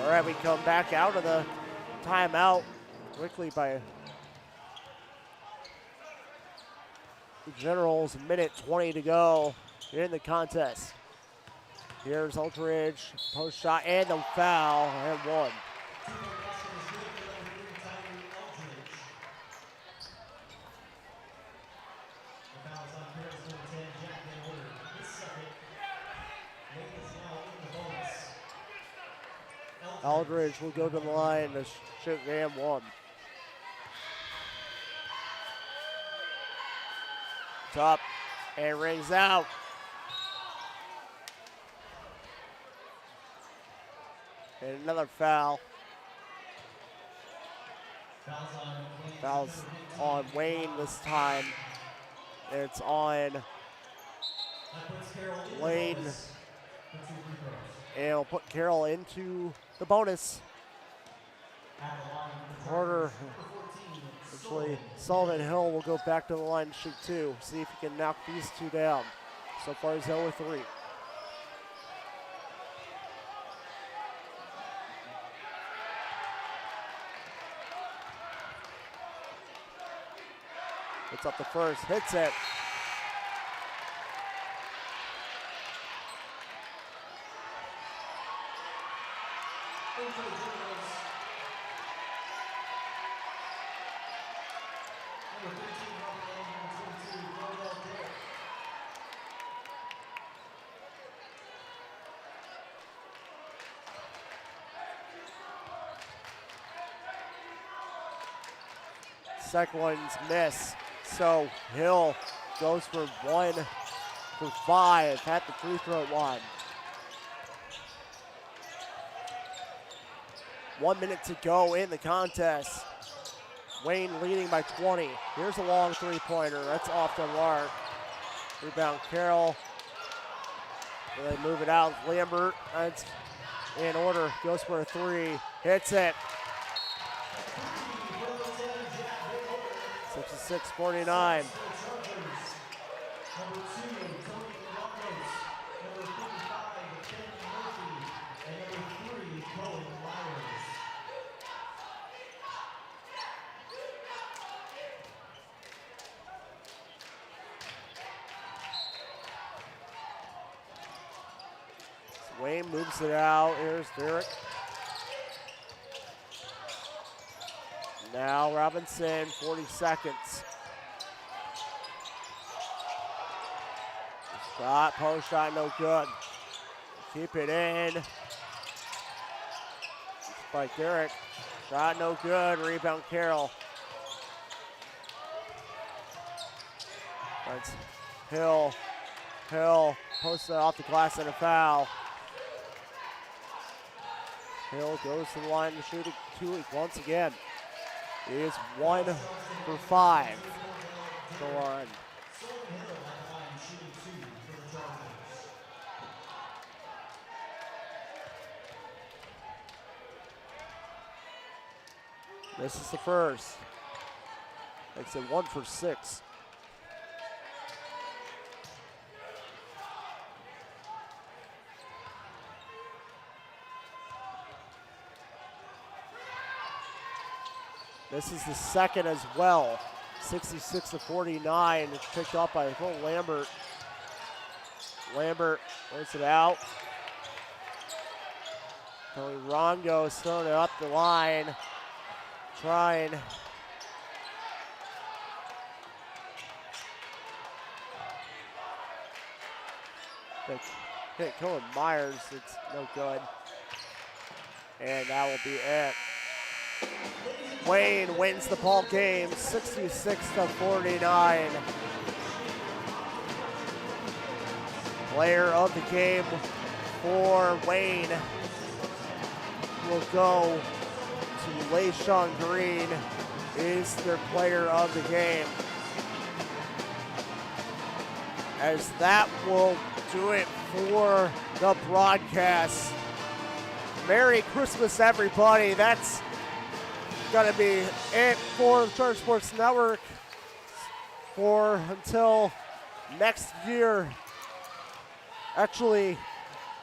All right, we come back out of the timeout quickly by the Generals. Minute 20 to go in the contest. Here's Eldridge, post shot and the foul, and one. Eldridge will go to the line to shoot the M1. Top and rings out. And another foul. Foul's on Wayne this time. It's on Wayne. And we'll put Carroll into the bonus. Carter, actually, Sullivan Hill will go back to the line and shoot two. See if he can knock these two down. So far, he's 0-3. Puts up the first, hits it. Second one's miss. So Hill goes for 1 for 5 at the free throw line. 1 minute to go in the contest. Wayne leading by 20. Here's a long three-pointer. That's off the mark. Rebound Carroll. They move it out. Lambert, that's in order. Goes for a 3. Hits it. 66-49. Wayne moves it out. Here's Derek. Now Robinson, 40 seconds. Shot, post shot, no good. Keep it in. By Derek. Shot, no good. Rebound, Carroll. That's Hill. Hill posted off the glass and a foul. Hill goes to the line to shoot it 2 once again. He is 1 for 5 to one. This is the first. Makes it 1 for 6. This is the second as well. 66-49. It's picked up by Lambert. Lambert puts it out. Tony Rongo is throwing it up the line. Trying. Hit Cohen Myers. It's no good. And that will be it. Wayne wins the ball game, 66-49. Player of the game for Wayne will go to LaShawn Green, is their player of the game. As that will do it for the broadcast. Merry Christmas, everybody. That's gonna be it for the Charter Sports Network for until next year. Actually,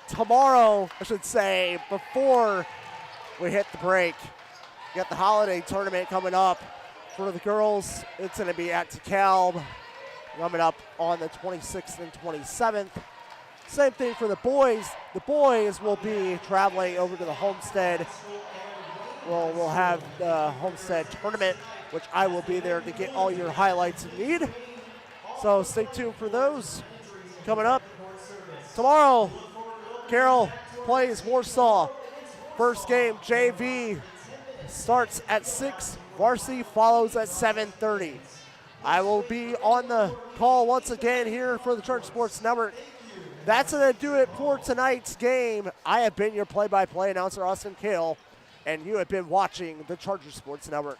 tomorrow, I should say, before we hit the break. We got the holiday tournament coming up for the girls. It's gonna be at DeKalb, coming up on the 26th and 27th. Same thing for the boys. The boys will be traveling over to the Homestead. We'll have the Homestead tournament, which I will be there to get all your highlights you need. So stay tuned for those. Coming up tomorrow, Carroll plays Warsaw. First game, JV, starts at 6. Varsity follows at 7:30. I will be on the call once again here for the Charter Sports Network. That's going to do it for tonight's game. I have been your play-by-play announcer, Austin Cale, and you have been watching the Charter Sports Network.